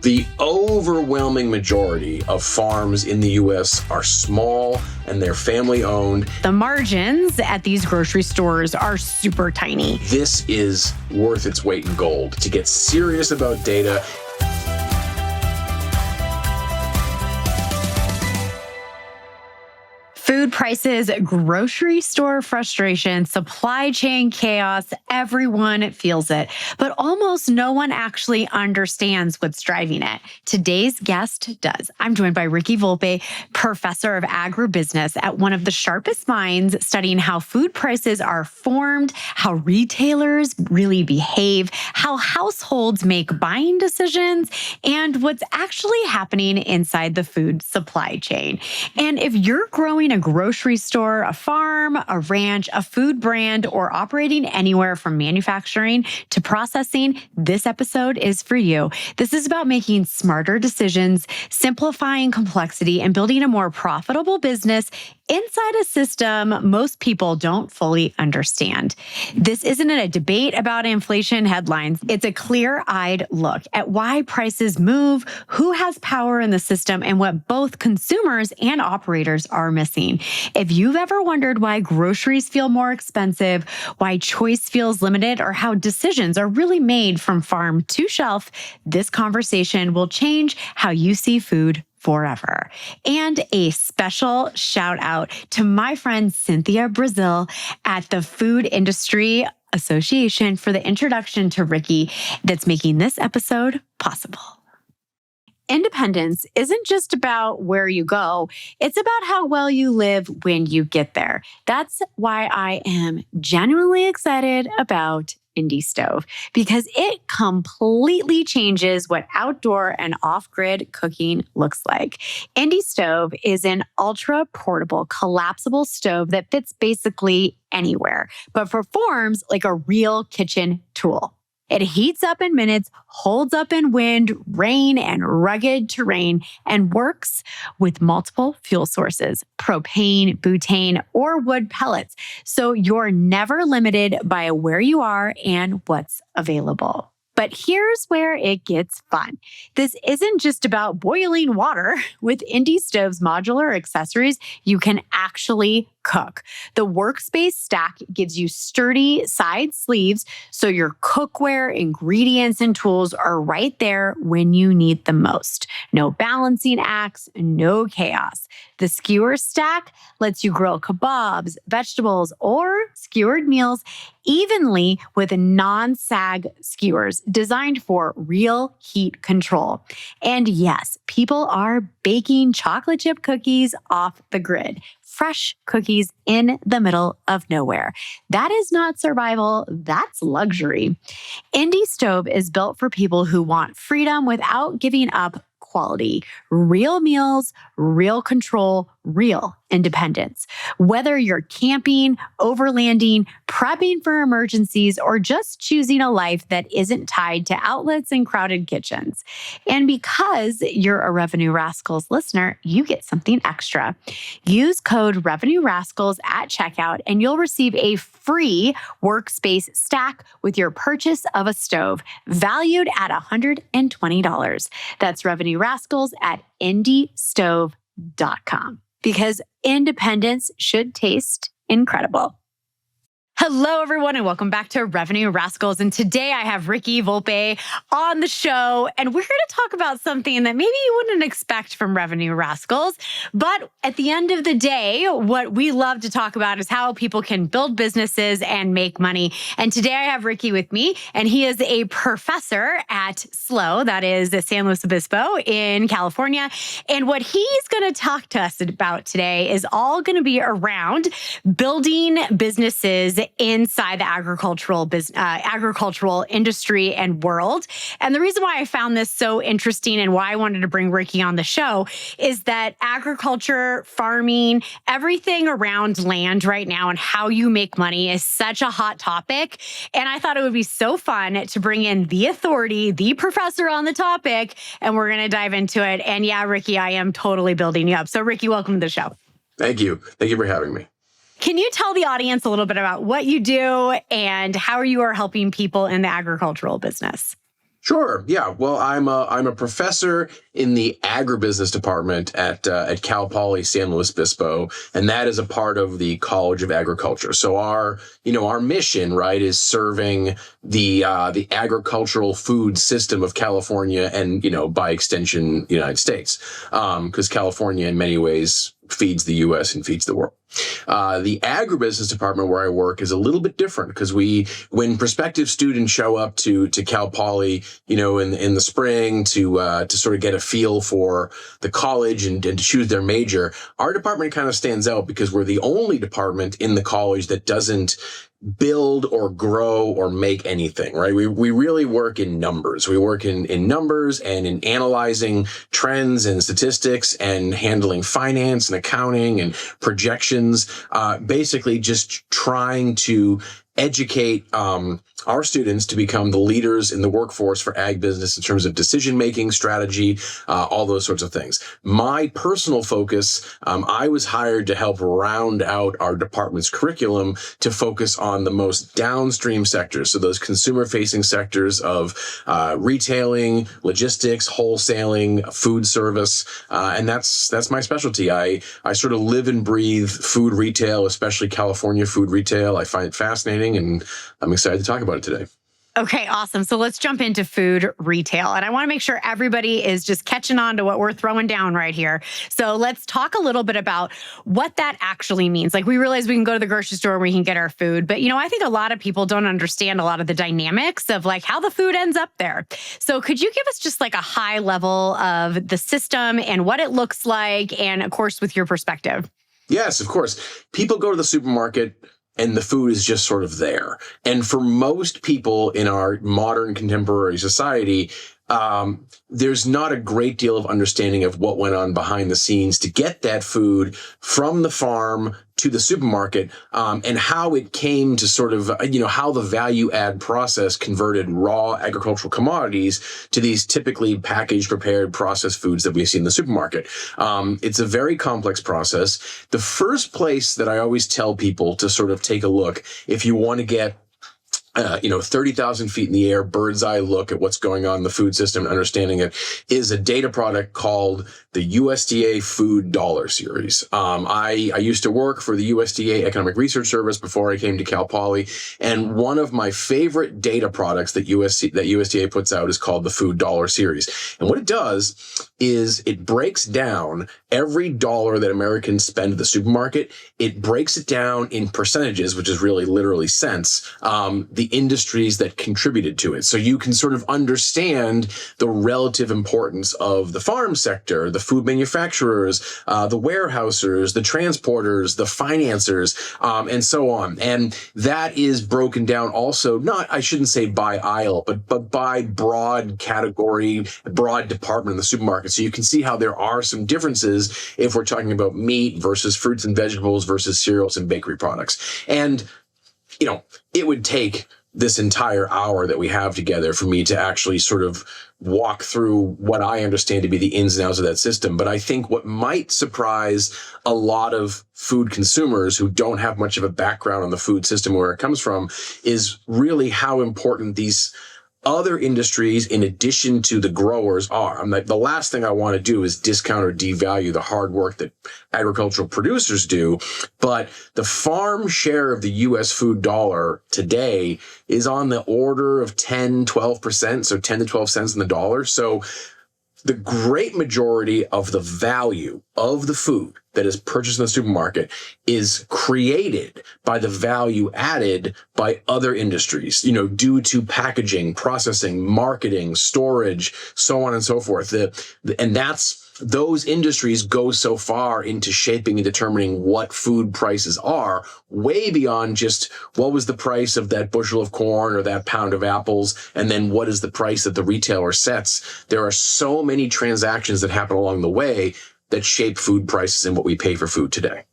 The overwhelming majority of farms in the U.S. are small and they're family-owned. The margins at these grocery stores are super tiny. This is worth its weight in gold. To get serious about data, food prices, grocery store frustration, supply chain chaos, everyone feels it. But almost no one actually understands what's driving it. Today's guest does. I'm joined by Ricky Volpe, professor of agribusiness at one of the sharpest minds studying how food prices are formed, how retailers really behave, how households make buying decisions, and what's actually happening inside the food supply chain. And if you're growing a grocery store, a farm, a ranch, a food brand, or operating anywhere from manufacturing to processing, this episode is for you. This is about making smarter decisions, simplifying complexity, and building a more profitable business inside a system most people don't fully understand. This isn't a debate about inflation headlines. It's a clear-eyed look at why prices move, who has power in the system, and what both consumers and operators are missing. If you've ever wondered why groceries feel more expensive, why choice feels limited, or how decisions are really made from farm to shelf, this conversation will change how you see food forever. And a special shout out to my friend Cynthia Brazil at the Food Industry Association for the introduction to Ricky that's making this episode possible. Independence isn't just about where you go, it's about how well you live when you get there. That's why I am genuinely excited about Indie Stove, because it completely changes what outdoor and off-grid cooking looks like. Indie Stove is an ultra-portable, collapsible stove that fits basically anywhere, but performs like a real kitchen tool. It heats up in minutes, holds up in wind, rain, and rugged terrain, and works with multiple fuel sources, propane, butane, or wood pellets. So you're never limited by where you are and what's available. But here's where it gets fun. This isn't just about boiling water. With Indie Stove's modular accessories, you can actually cook. The workspace stack gives you sturdy side sleeves, so your cookware, ingredients, and tools are right there when you need them most. No balancing acts, no chaos. The skewer stack lets you grill kebabs, vegetables, or skewered meals evenly with non-sag skewers designed for real heat control. And yes, people are baking chocolate chip cookies off the grid. Fresh cookies in the middle of nowhere. That is not survival, that's luxury. Indie Stove is built for people who want freedom without giving up quality. Real meals, real control, real independence. Whether you're camping, overlanding, prepping for emergencies, or just choosing a life that isn't tied to outlets and crowded kitchens. And because you're a Revenue Rascals listener, you get something extra. Use code Revenue Rascals at checkout and you'll receive a free workspace stack with your purchase of a stove, valued at $120. That's Revenue Rascals at indiestove.com. Because independence should taste incredible. Hello, everyone, and welcome back to Revenue Rascals. And today I have Ricky Volpe on the show, and we're here to talk about something that maybe you wouldn't expect from Revenue Rascals. But at the end of the day, what we love to talk about is how people can build businesses and make money. And today I have Ricky with me, and he is a professor at SLO, that is San Luis Obispo in California. And what he's going to talk to us about today is all going to be around building businesses inside the agricultural industry and world. And the reason why I found this so interesting and why I wanted to bring Ricky on the show is that agriculture, farming, everything around land right now and how you make money is such a hot topic. And I thought it would be so fun to bring in the authority, the professor on the topic, and we're going to dive into it. And yeah, Ricky, I am totally building you up. So Ricky, welcome to the show. Thank you. Thank you for having me. Can you tell the audience a little bit about what you do and how you are helping people in the agricultural business? Sure. Yeah. Well, I'm a professor in the agribusiness department at Cal Poly San Luis Obispo, and that is a part of the College of Agriculture. So our mission, right, is serving the agricultural food system of California, and by extension, the United States, because California in many ways feeds the U.S. and feeds the world. The agribusiness department where I work is a little bit different because when prospective students show up to Cal Poly, in the spring to sort of get a feel for the college and to choose their major, our department kind of stands out because we're the only department in the college that doesn't build or grow or make anything, right? We really work in numbers. We work in numbers and in analyzing trends and statistics and handling finance and accounting and projections, basically just trying to educate our students to become the leaders in the workforce for ag business in terms of decision-making, strategy, all those sorts of things. My personal focus, I was hired to help round out our department's curriculum to focus on the most downstream sectors. So those consumer-facing sectors of retailing, logistics, wholesaling, food service, and that's my specialty. I sort of live and breathe food retail, especially California food retail. I find it fascinating, and I'm excited to talk about it today. Okay, awesome. So let's jump into food retail. And I want to make sure everybody is just catching on to what we're throwing down right here. So let's talk a little bit about what that actually means. Like, we realize we can go to the grocery store and we can get our food, but I think a lot of people don't understand a lot of the dynamics of like how the food ends up there. So could you give us just like a high level of the system and what it looks like, and of course, with your perspective? Yes, of course. People go to the supermarket and the food is just sort of there. And for most people in our modern contemporary society, there's not a great deal of understanding of what went on behind the scenes to get that food from the farm to the supermarket, and how it came to sort of, how the value add process converted raw agricultural commodities to these typically packaged, prepared, processed foods that we see in the supermarket. It's a very complex process. The first place that I always tell people to sort of take a look, if you want to get 30,000 feet in the air, bird's eye look at what's going on in the food system and understanding it, is a data product called the USDA Food Dollar Series. I used to work for the USDA Economic Research Service before I came to Cal Poly, and one of my favorite data products that USDA puts out is called the Food Dollar Series. And what it does is it breaks down every dollar that Americans spend at the supermarket. It breaks it down in percentages, which is really literally cents, the industries that contributed to it. So you can sort of understand the relative importance of the farm sector, the food manufacturers, the warehousers, the transporters, the financiers, and so on. And that is broken down also, I shouldn't say by aisle, but by broad category, broad department in the supermarket. So you can see how there are some differences if we're talking about meat versus fruits and vegetables versus cereals and bakery products. And, it would take this entire hour that we have together for me to actually sort of walk through what I understand to be the ins and outs of that system. But I think what might surprise a lot of food consumers who don't have much of a background on the food system where it comes from is really how important these other industries, in addition to the growers, are. The last thing I want to do is discount or devalue the hard work that agricultural producers do, but the farm share of the U.S. food dollar today is on the order of 10, 12%, so 10 to 12 cents in the dollar. So the great majority of the value of the food that is purchased in the supermarket is created by the value added by other industries, due to packaging, processing, marketing, storage, so on and so forth. And those industries go so far into shaping and determining what food prices are, way beyond just what was the price of that bushel of corn or that pound of apples, and then what is the price that the retailer sets. There are so many transactions that happen along the way that shape food prices and what we pay for food today.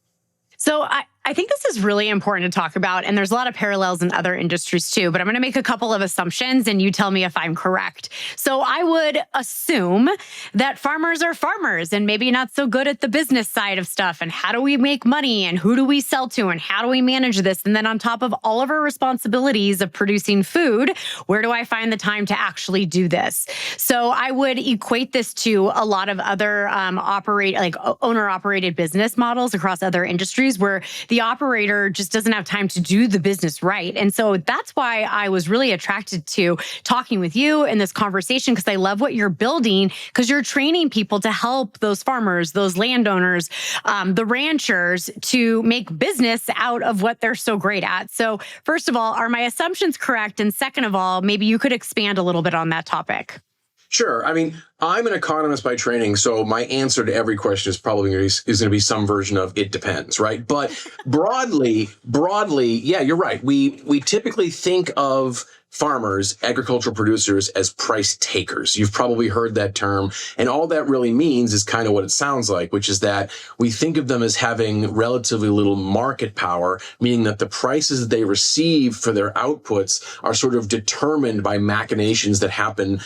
So I think this is really important to talk about, and there's a lot of parallels in other industries too, but I'm going to make a couple of assumptions and you tell me if I'm correct. So I would assume that farmers are farmers and maybe not so good at the business side of stuff, and how do we make money and who do we sell to and how do we manage this? And then on top of all of our responsibilities of producing food, where do I find the time to actually do this? So I would equate this to a lot of other owner-operated business models across other industries where the operator just doesn't have time to do the business right. And so that's why I was really attracted to talking with you in this conversation, because I love what you're building, because you're training people to help those farmers, those landowners, the ranchers to make business out of what they're so great at. So first of all, are my assumptions correct? And second of all, maybe you could expand a little bit on that topic. Sure. I mean, I'm an economist by training, so my answer to every question is probably going to be some version of it depends, right? But broadly, yeah, you're right. We typically think of farmers, agricultural producers, as price takers. You've probably heard that term. And all that really means is kind of what it sounds like, which is that we think of them as having relatively little market power, meaning that the prices that they receive for their outputs are sort of determined by machinations that happen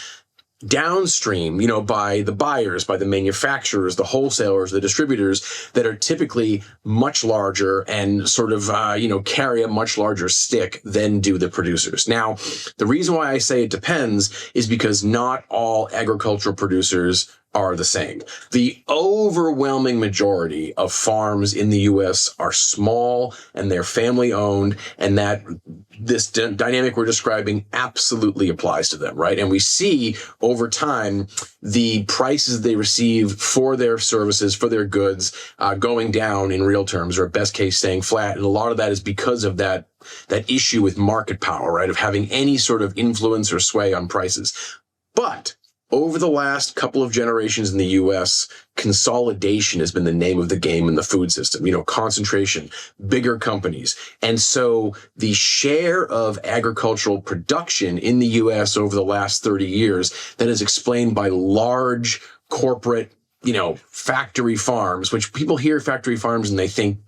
downstream, by the buyers, by the manufacturers, the wholesalers, the distributors that are typically much larger and sort of, carry a much larger stick than do the producers. Now, the reason why I say it depends is because not all agricultural producers are the same. The overwhelming majority of farms in the U.S. are small and they're family owned, and that this dynamic we're describing absolutely applies to them, right? And we see over time the prices they receive for their services, for their goods, going down in real terms, or at best case staying flat. And a lot of that is because of that issue with market power, right? Of having any sort of influence or sway on prices. But over the last couple of generations in the U.S., consolidation has been the name of the game in the food system, concentration, bigger companies. And so the share of agricultural production in the U.S. over the last 30 years that is explained by large corporate factory farms, which people hear factory farms and they think,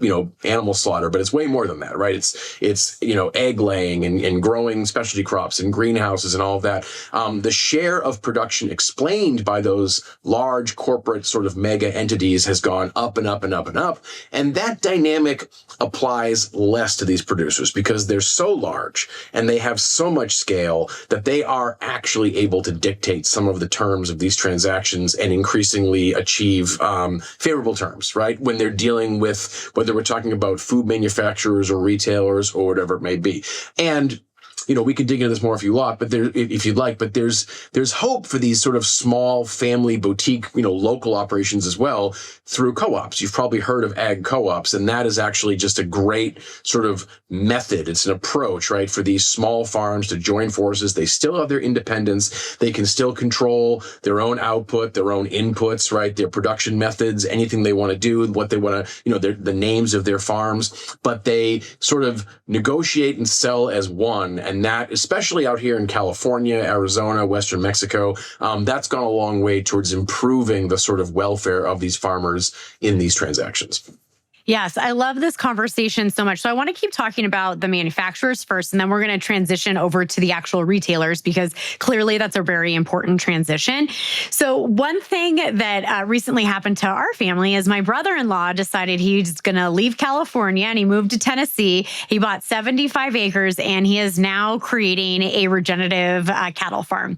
animal slaughter, but it's way more than that, right? It's egg laying and growing specialty crops and greenhouses and all of that. The share of production explained by those large corporate sort of mega entities has gone up and up and up and up. And that dynamic applies less to these producers because they're so large and they have so much scale that they are actually able to dictate some of the terms of these transactions and increasingly achieve favorable terms, right? When they're dealing with, whether we're talking about food manufacturers or retailers or whatever it may be. And we could dig into this more if you'd like, but there's hope for these sort of small family boutique, local operations as well through co-ops. You've probably heard of ag co-ops, and that is actually just a great sort of method. It's an approach, right, for these small farms to join forces. They still have their independence. They can still control their own output, their own inputs, right, their production methods, anything they want to do, what they want to, the names of their farms, but they sort of negotiate and sell as one. And that, especially out here in California, Arizona, Western Mexico, that's gone a long way towards improving the sort of welfare of these farmers in these transactions. Yes, I love this conversation so much. So I want to keep talking about the manufacturers first, and then we're going to transition over to the actual retailers because clearly that's a very important transition. So one thing that recently happened to our family is my brother-in-law decided he's going to leave California and he moved to Tennessee. He bought 75 acres and he is now creating a regenerative cattle farm.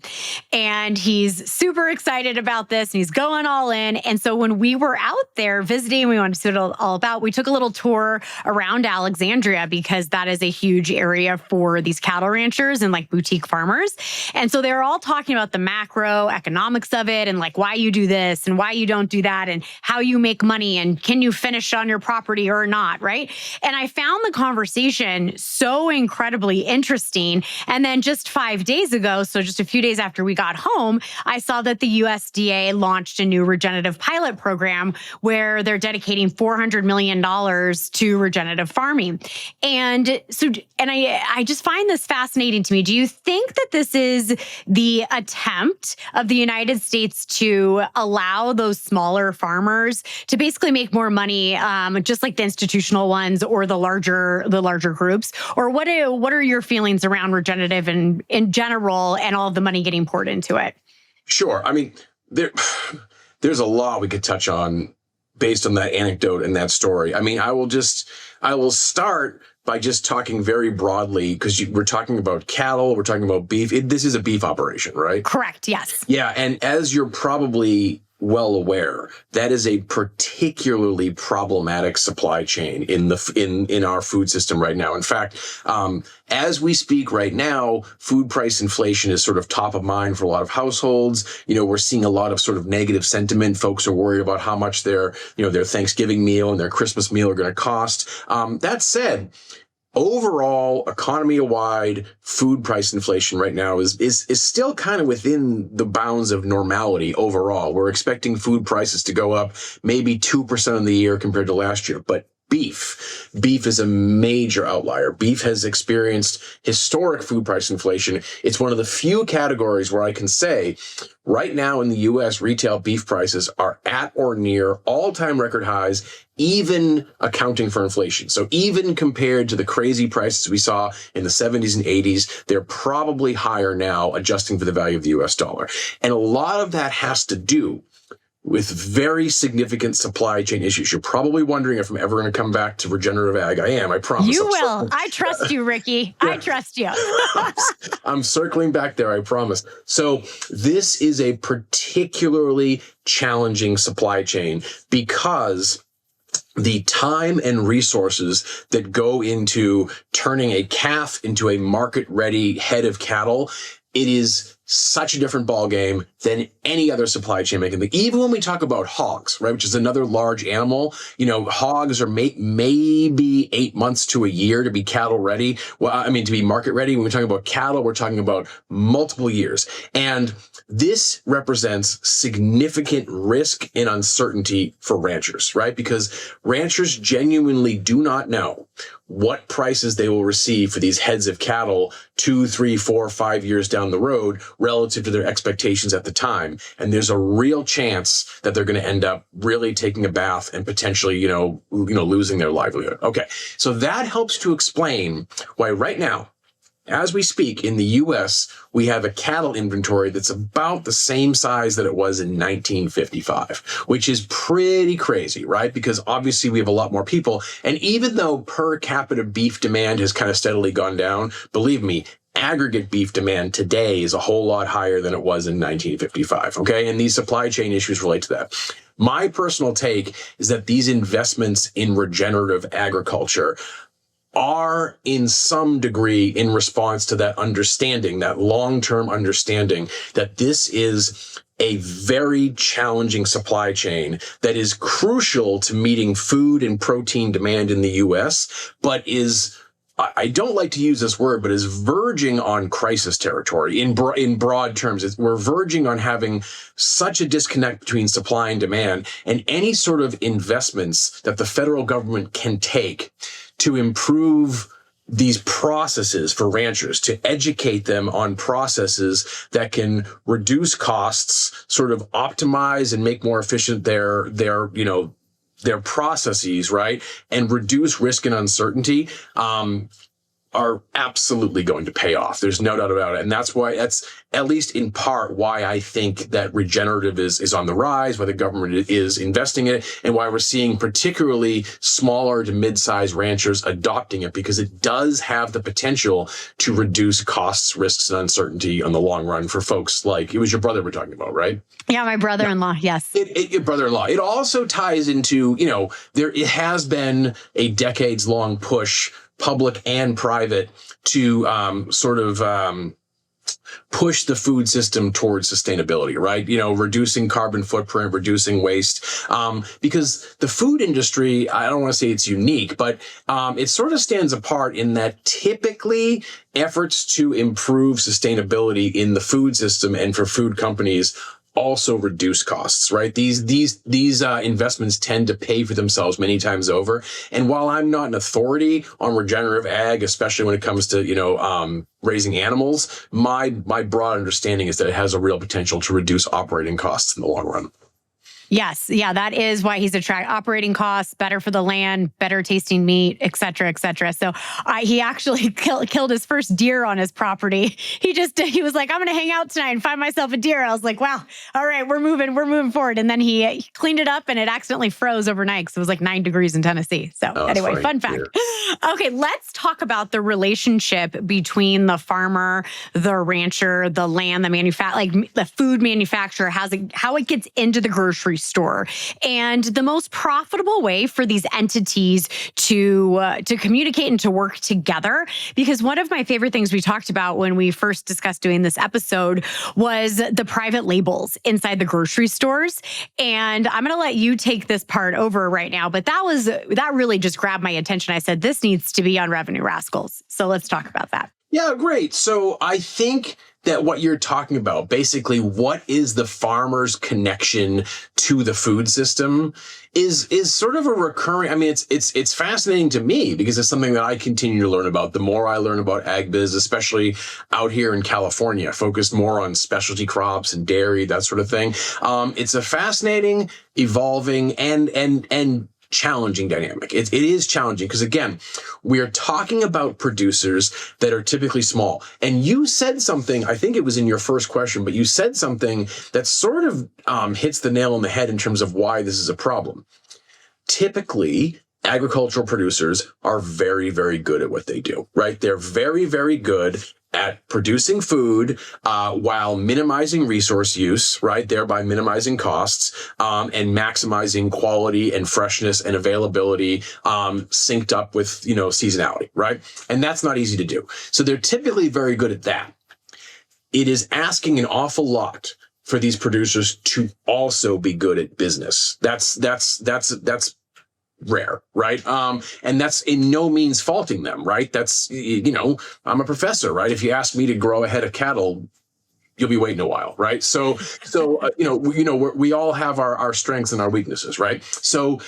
And he's super excited about this and he's going all in. And so when we were out there visiting, we wanted to see what it's all about. We took a little tour around Alexandria because that is a huge area for these cattle ranchers and like boutique farmers. And so they were all talking about the macro economics of it and like why you do this and why you don't do that and how you make money and can you finish on your property or not, right? And I found the conversation so incredibly interesting. And then just 5 days ago, so just a few days after we got home, I saw that the USDA launched a new regenerative pilot program where they're dedicating $400 million million to regenerative farming. And so, and I just find this fascinating to me. Do you think that this is the attempt of the United States to allow those smaller farmers to basically make more money, just like the institutional ones or the larger groups? Or what are your feelings around regenerative and in general, and all of the money getting poured into it? Sure. I mean, there's a lot we could touch on based on that anecdote and that story. I mean, I will start by just talking very broadly, because we're talking about cattle, we're talking about beef. This is a beef operation, right? Correct. Yes. Yeah. And as you're probably well aware, that is a particularly problematic supply chain in our food system right now. In fact, as we speak right now, food price inflation is sort of top of mind for a lot of households. We're seeing a lot of sort of negative sentiment. Folks are worried about how much their Thanksgiving meal and their Christmas meal are going to cost. That said, overall, economy-wide food price inflation right now is still kind of within the bounds of normality overall. We're expecting food prices to go up maybe 2% in the year compared to last year. But beef is a major outlier. Beef has experienced historic food price inflation. It's one of the few categories where I can say right now in the U.S., retail beef prices are at or near all-time record highs, even accounting for inflation. So even compared to the crazy prices we saw in the 70s and 80s, they're probably higher now, adjusting for the value of the U.S. dollar. And a lot of that has to do with very significant supply chain issues. You're probably wondering if I'm ever going to come back to regenerative ag. I am, I promise. You will. I trust you, Ricky. I trust you. I'm circling back there, I promise. So this is a particularly challenging supply chain because the time and resources that go into turning a calf into a market-ready head of cattle, it is such a different ballgame than any other supply chain making thing. Even when we talk about hogs, right, which is another large animal, hogs are maybe 8 months to a year to be cattle ready. Well, I mean, to be market ready. When we're talking about cattle, we're talking about multiple years. And this represents significant risk and uncertainty for ranchers, right? Because ranchers genuinely do not know what prices they will receive for these heads of cattle 2, 3, 4, 5 years down the road relative to their expectations at the time. And there's a real chance that they're going to end up really taking a bath and potentially, losing their livelihood. Okay. So that helps to explain why right now, as we speak, in the U.S., we have a cattle inventory that's about the same size that it was in 1955, which is pretty crazy, right? Because obviously we have a lot more people. And even though per capita beef demand has kind of steadily gone down, believe me, aggregate beef demand today is a whole lot higher than it was in 1955, okay? And these supply chain issues relate to that. My personal take is that these investments in regenerative agriculture are in some degree in response to that understanding, that long-term understanding that this is a very challenging supply chain that is crucial to meeting food and protein demand in the U.S., but is, I don't like to use this word, but is verging on crisis territory in broad terms. We're verging on having such a disconnect between supply and demand, and any sort of investments that the federal government can take to improve these processes for ranchers, to educate them on processes that can reduce costs, sort of optimize and make more efficient their processes, right? And reduce risk and uncertainty, are absolutely going to pay off. There's no doubt about it. And that's at least in part why I think that regenerative is on the rise, why the government is investing in it, and why we're seeing particularly smaller to mid-sized ranchers adopting it, because it does have the potential to reduce costs, risks, and uncertainty on the long run for folks like, it was your brother we're talking about, right? Yeah, my brother-in-law, yes. Your brother-in-law. It also ties into, it has been a decades-long push, public and private, to push the food system towards sustainability, right? Reducing carbon footprint, reducing waste, because the food industry, I don't want to say it's unique, but it sort of stands apart in that typically efforts to improve sustainability in the food system and for food companies also reduce costs, right? These investments tend to pay for themselves many times over. And while I'm not an authority on regenerative ag, especially when it comes to, raising animals, my broad understanding is that it has a real potential to reduce operating costs in the long run. Yes. Yeah. That is why he's operating costs, better for the land, better tasting meat, et cetera, et cetera. So he actually killed his first deer on his property. He was like, I'm going to hang out tonight and find myself a deer. I was like, wow, all right, we're moving forward. And then he cleaned it up and it accidentally froze overnight because it was like 9 degrees in Tennessee. So anyway, fun fact. Yeah. Okay. Let's talk about the relationship between the farmer, the rancher, the land, the food manufacturer, how it gets into the grocery store, and the most profitable way for these entities to communicate and to work together. Because one of my favorite things we talked about when we first discussed doing this episode was the private labels inside the grocery stores. And I'm going to let you take this part over right now, but that really just grabbed my attention. I said, this needs to be on Revenue Rascals. So let's talk about that. Yeah, great. So I think that what you're talking about, basically, what is the farmer's connection to the food system is sort of a recurring. I mean, it's fascinating to me because it's something that I continue to learn about. The more I learn about ag biz, especially out here in California, focused more on specialty crops and dairy, that sort of thing. It's a fascinating, evolving, and challenging dynamic. It is challenging because, again, we are talking about producers that are typically small. And you said something, I think it was in your first question, but you said something that sort of hits the nail on the head in terms of why this is a problem. Typically, agricultural producers are very, very good at what they do, right? They're very, very good at producing food while minimizing resource use, right? Thereby minimizing costs and maximizing quality and freshness and availability synced up with, seasonality, right? And that's not easy to do. So they're typically very good at that. It is asking an awful lot for these producers to also be good at business. That's rare, right? And that's in no means faulting them, right? That's, I'm a professor, right? If you ask me to grow a head of cattle, you'll be waiting a while, right? So we all have our strengths and our weaknesses, right? So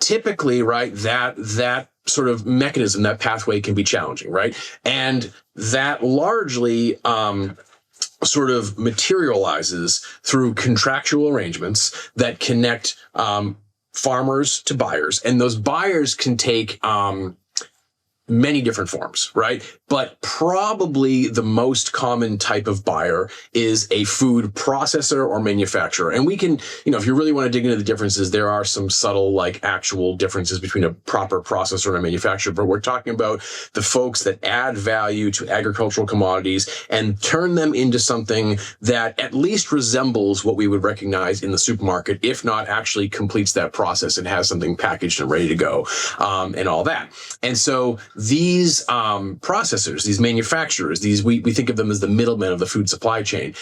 typically, right, that sort of mechanism, that pathway can be challenging, right? And that largely sort of materializes through contractual arrangements that connect farmers to buyers, and those buyers can take many different forms, right? But probably the most common type of buyer is a food processor or manufacturer. And we can, if you really want to dig into the differences, there are some subtle, actual differences between a proper processor and a manufacturer. But we're talking about the folks that add value to agricultural commodities and turn them into something that at least resembles what we would recognize in the supermarket, if not actually completes that process and has something packaged and ready to go, and all that. And so these processors, these manufacturers, we think of them as the middlemen of the food supply chain.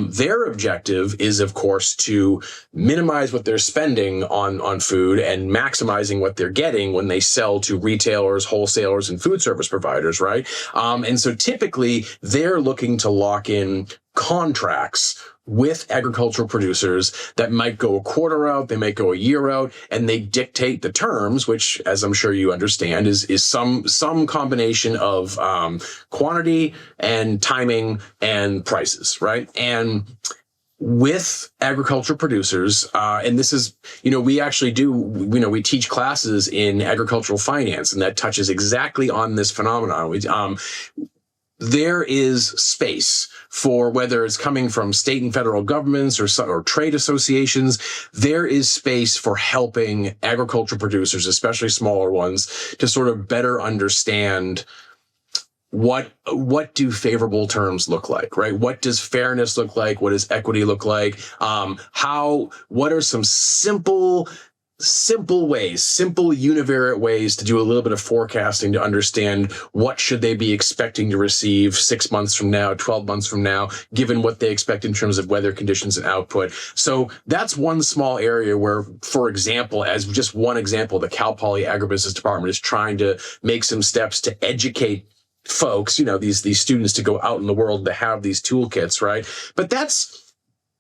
Their objective is, of course, to minimize what they're spending on food and maximizing what they're getting when they sell to retailers, wholesalers, and food service providers, right? And so typically they're looking to lock in contracts with agricultural producers that might go a quarter out, they might go a year out, and they dictate the terms, which, as I'm sure you understand, is some combination of quantity and timing and prices, right? And with agricultural producers, and this is, we actually do, we teach classes in agricultural finance, and that touches exactly on this phenomenon. There is space for, whether it's coming from state and federal governments or trade associations, there is space for helping agricultural producers, especially smaller ones, to sort of better understand what do favorable terms look like, right? What does fairness look like? What does equity look like? What are some simple univariate ways to do a little bit of forecasting to understand what should they be expecting to receive 6 months from now, 12 months from now, given what they expect in terms of weather conditions and output. So that's one small area where, for example, as just one example, the Cal Poly Agribusiness Department is trying to make some steps to educate folks, these students, to go out in the world to have these toolkits, right? But that's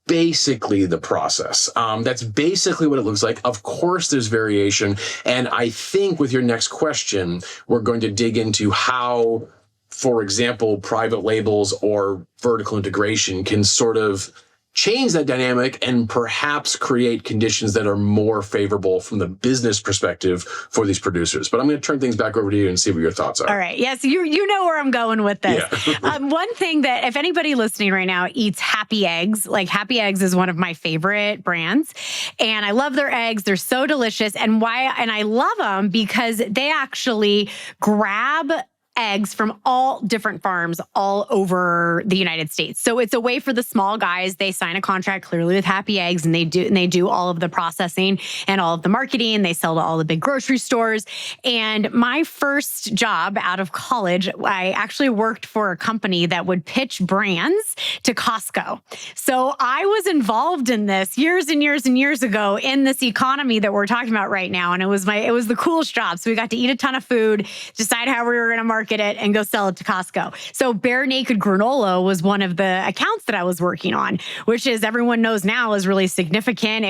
basically the process. That's basically what it looks like. Of course, there's variation. And I think with your next question, we're going to dig into how, for example, private labels or vertical integration can sort of change that dynamic and perhaps create conditions that are more favorable from the business perspective for these producers. But I'm going to turn things back over to you and see what your thoughts are. All right. Yes, you know where I'm going with this. Yeah. One thing that if anybody listening right now eats Happy Eggs, like Happy Eggs is one of my favorite brands, and I love their eggs. They're so delicious. And I love them because they actually grab eggs from all different farms all over the United States. So it's a way for the small guys. They sign a contract clearly with Happy Eggs, and they do all of the processing and all of the marketing. They sell to all the big grocery stores. And my first job out of college, I actually worked for a company that would pitch brands to Costco. So I was involved in this years and years and years ago in this economy that we're talking about right now. And it was the coolest job. So we got to eat a ton of food, decide how we were going to market it, and go sell it to Costco. So Bare Naked Granola was one of the accounts that I was working on, which is everyone knows now is really significant.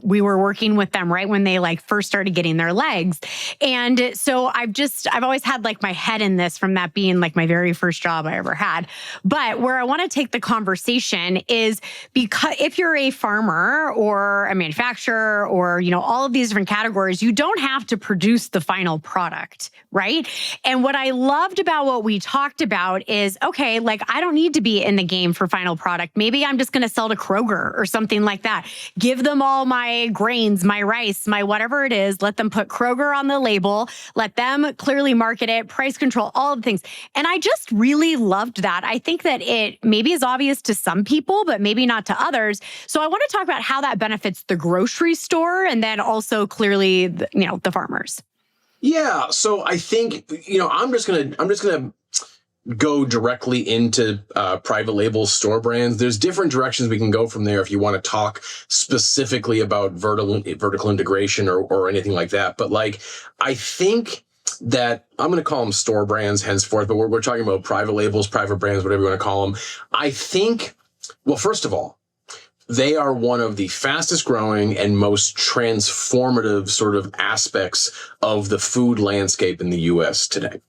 We were working with them right when they first started getting their legs. And so I've always had my head in this from that being my very first job I ever had. But where I want to take the conversation is because if you're a farmer or a manufacturer or, all of these different categories, you don't have to produce the final product, right? And what I loved about what we talked about is, okay, I don't need to be in the game for final product. Maybe I'm just going to sell to Kroger or something like that. Give them all my grains, my rice, my whatever it is. Let them put Kroger on the label. Let them clearly market it, price control, all of the things. And I just really loved that. I think that it maybe is obvious to some people, but maybe not to others. So I want to talk about how that benefits the grocery store and then also clearly, the farmers. Yeah. So I think, I'm just gonna go directly into private label store brands. There's different directions we can go from there if you want to talk specifically about vertical integration or anything like that. But I think that I'm going to call them store brands henceforth, but we're talking about private labels, private brands, whatever you want to call them. I think, well, first of all, they are one of the fastest growing and most transformative sort of aspects of the food landscape in the US today.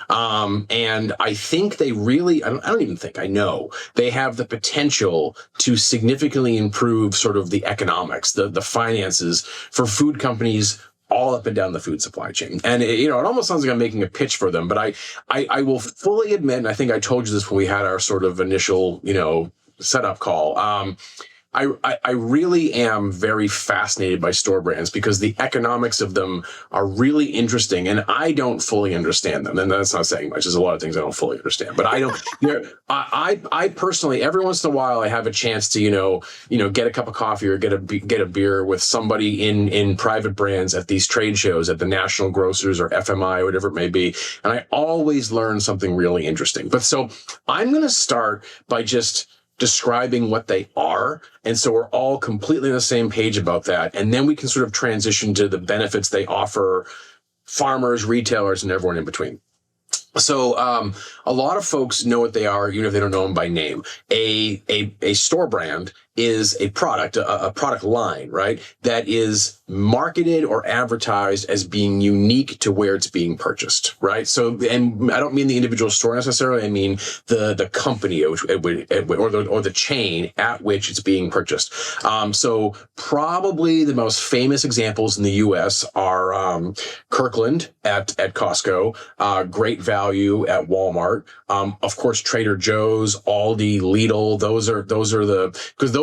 And I think they really, I don't even think, I know they have the potential to significantly improve sort of the economics, the finances for food companies all up and down the food supply chain. And it almost sounds like I'm making a pitch for them, but I will fully admit, and I think I told you this when we had our sort of initial, setup call. I really am very fascinated by store brands because the economics of them are really interesting, and I don't fully understand them. And that's not saying much. There's a lot of things I don't fully understand, but I don't. I personally, every once in a while, I have a chance to get a cup of coffee or get a beer with somebody in private brands at these trade shows at the National Grocers or FMI or whatever it may be, and I always learn something really interesting. But so I'm going to start by just describing what they are. And so we're all completely on the same page about that. And then we can sort of transition to the benefits they offer farmers, retailers, and everyone in between. So a lot of folks know what they are, even if they don't know them by name. A store brand is a product line, right? That is marketed or advertised as being unique to where it's being purchased, right? So, and I don't mean the individual store necessarily. I mean the company or the chain at which it's being purchased. So probably the most famous examples in the U.S. are Kirkland at Costco, Great Value at Walmart, of course Trader Joe's, Aldi, Lidl.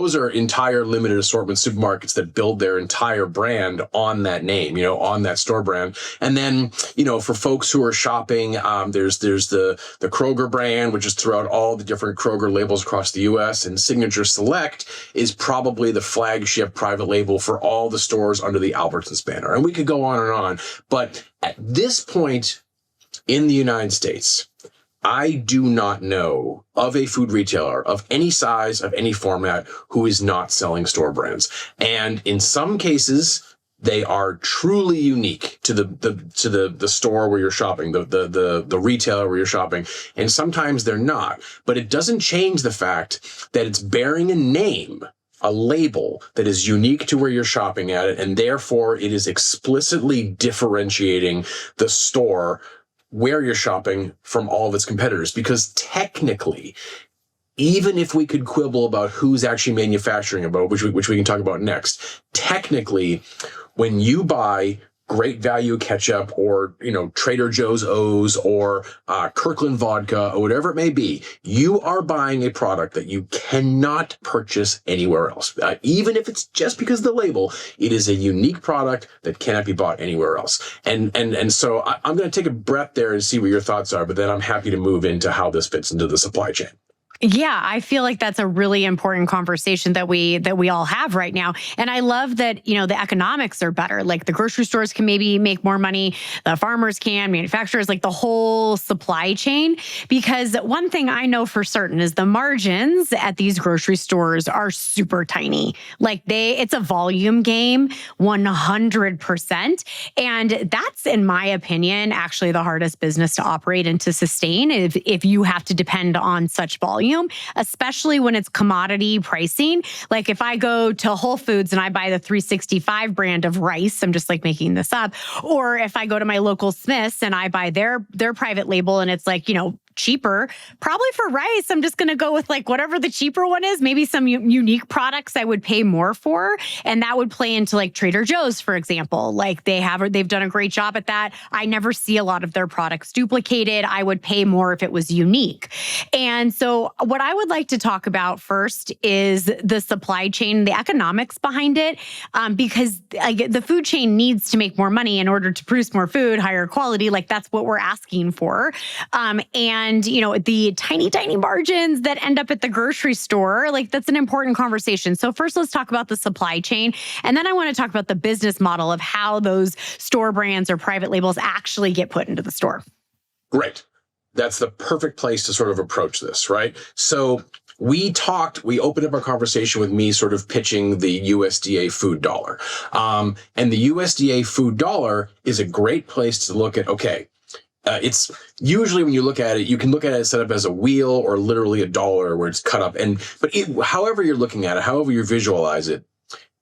Those are entire limited assortment supermarkets that build their entire brand on that name, on that store brand. And then, for folks who are shopping, there's the Kroger brand, which is throughout all the different Kroger labels across the U.S. And Signature Select is probably the flagship private label for all the stores under the Albertsons banner. And we could go on and on. But at this point in the United States, I do not know of a food retailer of any size, of any format, who is not selling store brands. And in some cases, they are truly unique to the store where you're shopping, the retailer where you're shopping. And sometimes they're not. But it doesn't change the fact that it's bearing a name a label that is unique to where you're shopping at it, and therefore it is explicitly differentiating the store where you're shopping from all of its competitors. Because technically, even if we could quibble about who's actually manufacturing a boat, which we can talk about next, technically, when you buy Great Value ketchup or, Trader Joe's O's or Kirkland vodka or whatever it may be, you are buying a product that you cannot purchase anywhere else. Even if it's just because of the label, it is a unique product that cannot be bought anywhere else. And so I'm going to take a breath there and see what your thoughts are, but then I'm happy to move into how this fits into the supply chain. Yeah, I feel like that's a really important conversation that we all have right now. And I love that, the economics are better. Like the grocery stores can maybe make more money, the farmers can, manufacturers, like the whole supply chain. Because one thing I know for certain is the margins at these grocery stores are super tiny. Like it's a volume game, 100%. And that's, in my opinion, actually the hardest business to operate and to sustain if you have to depend on such volume. Especially when it's commodity pricing. Like if I go to Whole Foods and I buy the 365 brand of rice, I'm just like making this up, or if I go to my local Smith's and I buy their private label and it's like, cheaper, probably for rice, I'm just going to go with like whatever the cheaper one is. Maybe some unique products I would pay more for. And that would play into like Trader Joe's, for example. Like they've done a great job at that. I never see a lot of their products duplicated. I would pay more if it was unique. And so what I would like to talk about first is the supply chain, the economics behind it, because the food chain needs to make more money in order to produce more food, higher quality. Like that's what we're asking for. And the tiny margins that end up at the grocery store, like that's an important conversation. So first, let's talk about the supply chain. And then I want to talk about the business model of how those store brands or private labels actually get put into the store. Great. That's the perfect place to sort of approach this, right? So we opened up our conversation with me sort of pitching the USDA food dollar. And the USDA food dollar is a great place to look at, okay, it's usually when you look at it, you can look at it set up as a wheel or literally a dollar where it's cut up. However you're looking at it, however you visualize it,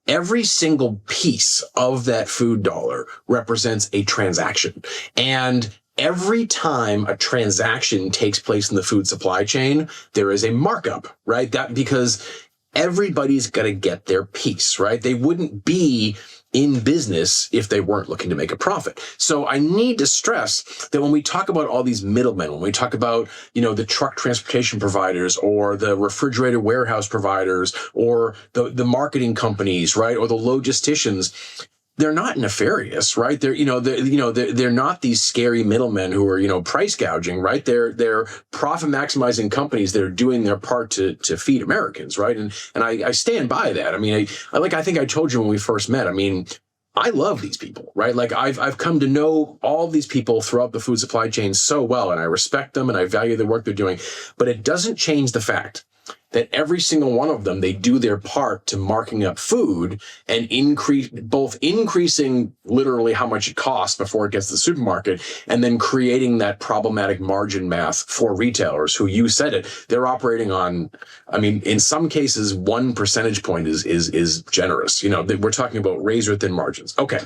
every single piece of that food dollar represents a transaction. And every time a transaction takes place in the food supply chain, there is a markup, right? Because everybody's got to get their piece, right? They wouldn't be in business if they weren't looking to make a profit. So I need to stress that when we talk about all these middlemen, when we talk about, the truck transportation providers or the refrigerator warehouse providers or the marketing companies, right? Or the logisticians, they're not nefarious, right? They're not these scary middlemen who are, price gouging, right? They're profit maximizing companies that are doing their part to feed Americans, right? And I stand by that. I mean, I think I told you when we first met, I mean, I love these people, right? Like I've come to know all these people throughout the food supply chain so well, and I respect them and I value the work they're doing, but it doesn't change the fact that every single one of them, they do their part to marking up food and increasing literally how much it costs before it gets to the supermarket, and then creating that problematic margin math for retailers who, you said it, they're operating on, I mean, in some cases, 1 percentage point is generous. We're talking about razor thin margins. Okay.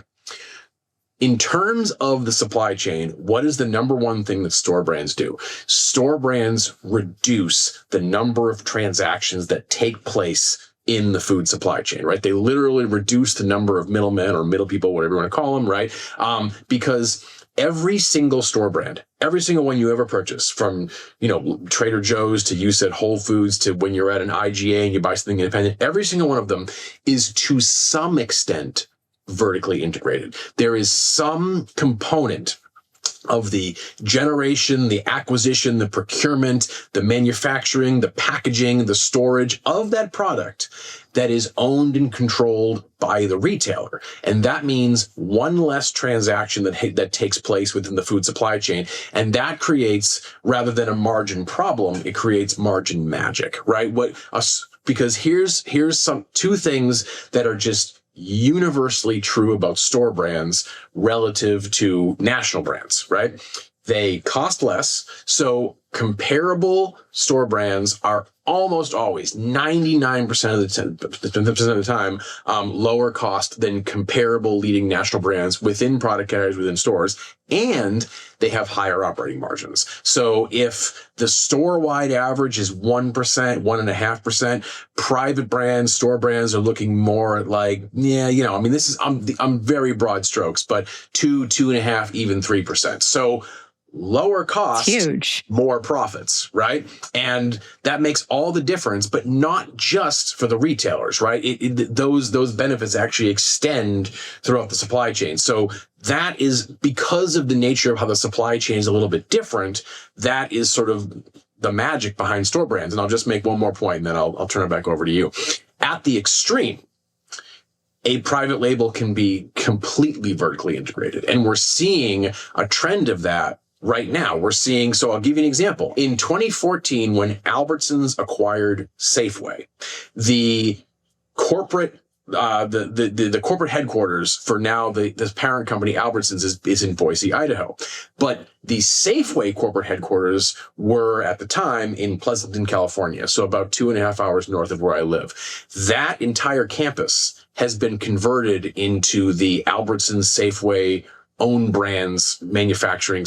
In terms of the supply chain, what is the number one thing that store brands do? Store brands reduce the number of transactions that take place in the food supply chain, right? They literally reduce the number of middlemen or middle people, whatever you want to call them, right? Because every single store brand, every single one you ever purchase, from, Trader Joe's to, you said, Whole Foods, to when you're at an IGA and you buy something independent, every single one of them is to some extent vertically integrated. There is some component of the generation, the acquisition, the procurement, the manufacturing, the packaging, the storage of that product that is owned and controlled by the retailer. And that means one less transaction that takes place within the food supply chain. And that creates, rather than a margin problem, it creates margin magic, right? Because here's two things that are just universally true about store brands relative to national brands, right? They cost less. So comparable store brands are almost always 99% of the time lower cost than comparable leading national brands within product categories within stores, and they have higher operating margins. So if the store-wide average is 1%, 1.5%, private brands, store brands are looking more at like, this is I'm very broad strokes, but 2.5, even 3%. So lower cost, huge, more profits, right? And that makes all the difference, but not just for the retailers, right? Those benefits actually extend throughout the supply chain. So that is because of the nature of how the supply chain is a little bit different. That is sort of the magic behind store brands. And I'll just make one more point, and then I'll turn it back over to you. At the extreme, a private label can be completely vertically integrated. And we're seeing a trend of that right now. So I'll give you an example. In 2014, when Albertsons acquired Safeway, the corporate the corporate headquarters for now the parent company Albertsons is in Boise, Idaho. But the Safeway corporate headquarters were at the time in Pleasanton, California, so about 2.5 hours north of where I live. That entire campus has been converted into the Albertsons Safeway own brands manufacturing,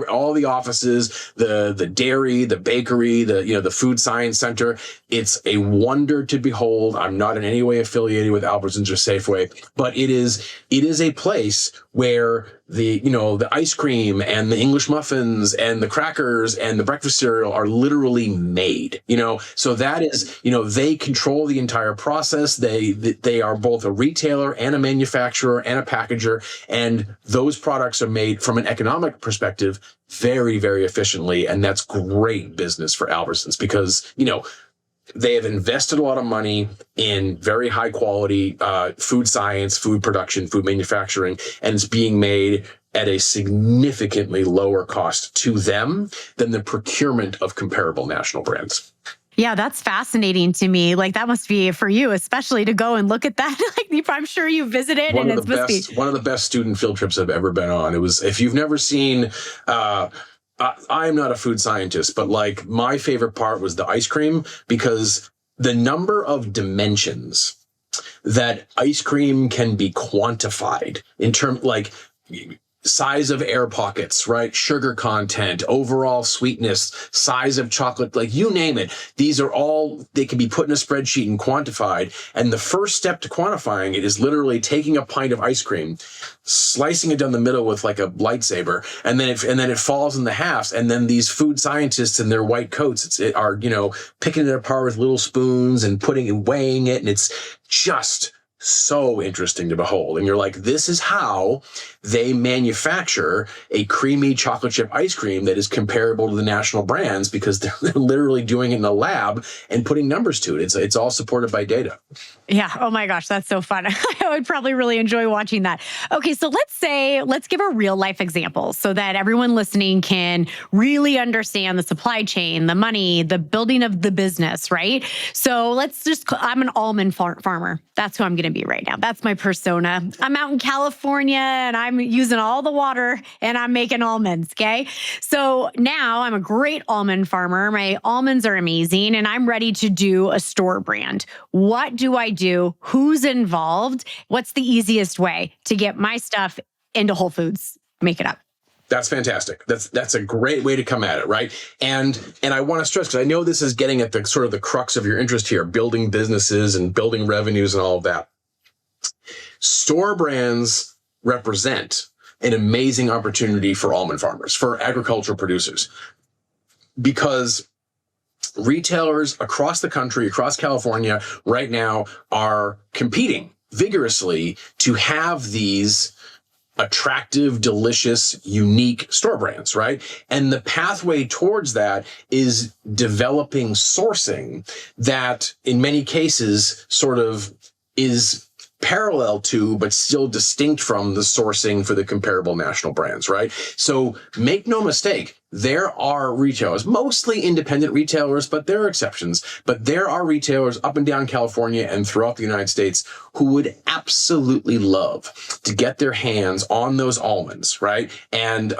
all the offices, the dairy, the bakery, the food science center. It's a wonder to behold. I'm not in any way affiliated with Albertsons or Safeway, but it is a place where the ice cream and the English muffins and the crackers and the breakfast cereal are literally made, so that is, they control the entire process. They are both a retailer and a manufacturer and a packager. And those products are made from an economic perspective very, very efficiently. And that's great business for Albertsons because, they have invested a lot of money in very high quality food science, food production, food manufacturing, and it's being made at a significantly lower cost to them than the procurement of comparable national brands. Yeah, that's fascinating to me. Like that must be for you, especially to go and look at that. Like I'm sure you visited, one of the best student field trips I've ever been on. It was, if you've never seen. I'm not a food scientist, but like my favorite part was the ice cream, because the number of dimensions that ice cream can be quantified in terms like size of air pockets, right? Sugar content, overall sweetness, size of chocolate, like you name it. These are all, they can be put in a spreadsheet and quantified. And the first step to quantifying it is literally taking a pint of ice cream, slicing it down the middle with like a lightsaber, and then it falls in the halves. And then these food scientists in their white coats are picking it apart with little spoons and weighing it. And it's just so interesting to behold. And you're like, this is how they manufacture a creamy chocolate chip ice cream that is comparable to the national brands, because they're literally doing it in a lab and putting numbers to it. It's all supported by data. Yeah. Oh my gosh, that's so fun. I would probably really enjoy watching that. Okay, so let's give a real life example so that everyone listening can really understand the supply chain, the money, the building of the business, right? So I'm an almond farmer. That's who I'm going to be right now. That's my persona. I'm out in California and I'm using all the water and I'm making almonds, okay? So now I'm a great almond farmer. My almonds are amazing and I'm ready to do a store brand. What do I do? Who's involved? What's the easiest way to get my stuff into Whole Foods? Make it up. That's fantastic. That's a great way to come at it, right? And I want to stress, because I know this is getting at the sort of the crux of your interest here, building businesses and building revenues and all of that. Store brands represent an amazing opportunity for almond farmers, for agricultural producers, because retailers across the country, across California right now are competing vigorously to have these attractive, delicious, unique store brands, right? And the pathway towards that is developing sourcing that in many cases sort of is parallel to, but still distinct from the sourcing for the comparable national brands, right? So make no mistake, there are retailers, mostly independent retailers, but there are exceptions. But there are retailers up and down California and throughout the United States who would absolutely love to get their hands on those almonds, right? And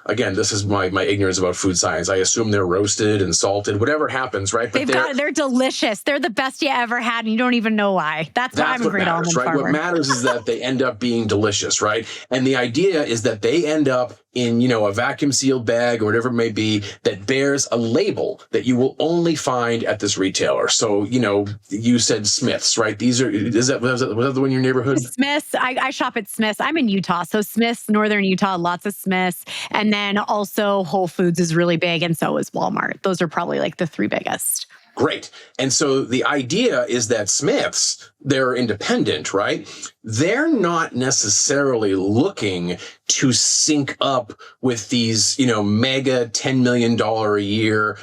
again, this is my ignorance about food science. I assume they're roasted and salted, whatever happens, right? But they're delicious. They're the best you ever had, and you don't even know why. That's why I'm a great almond farmer. What matters is that they end up being delicious, right? And the idea is that they end up in, a vacuum sealed bag or whatever it may be that bears a label that you will only find at this retailer. So, you said Smith's, right? Was that the one in your neighborhood? Smith's. I shop at Smith's. I'm in Utah. So Smith's, Northern Utah, lots of Smith's. And then also Whole Foods is really big. And so is Walmart. Those are probably like the three biggest. Great. And so the idea is that Smiths, they're independent, right? They're not necessarily looking to sync up with these, mega $10 million a year,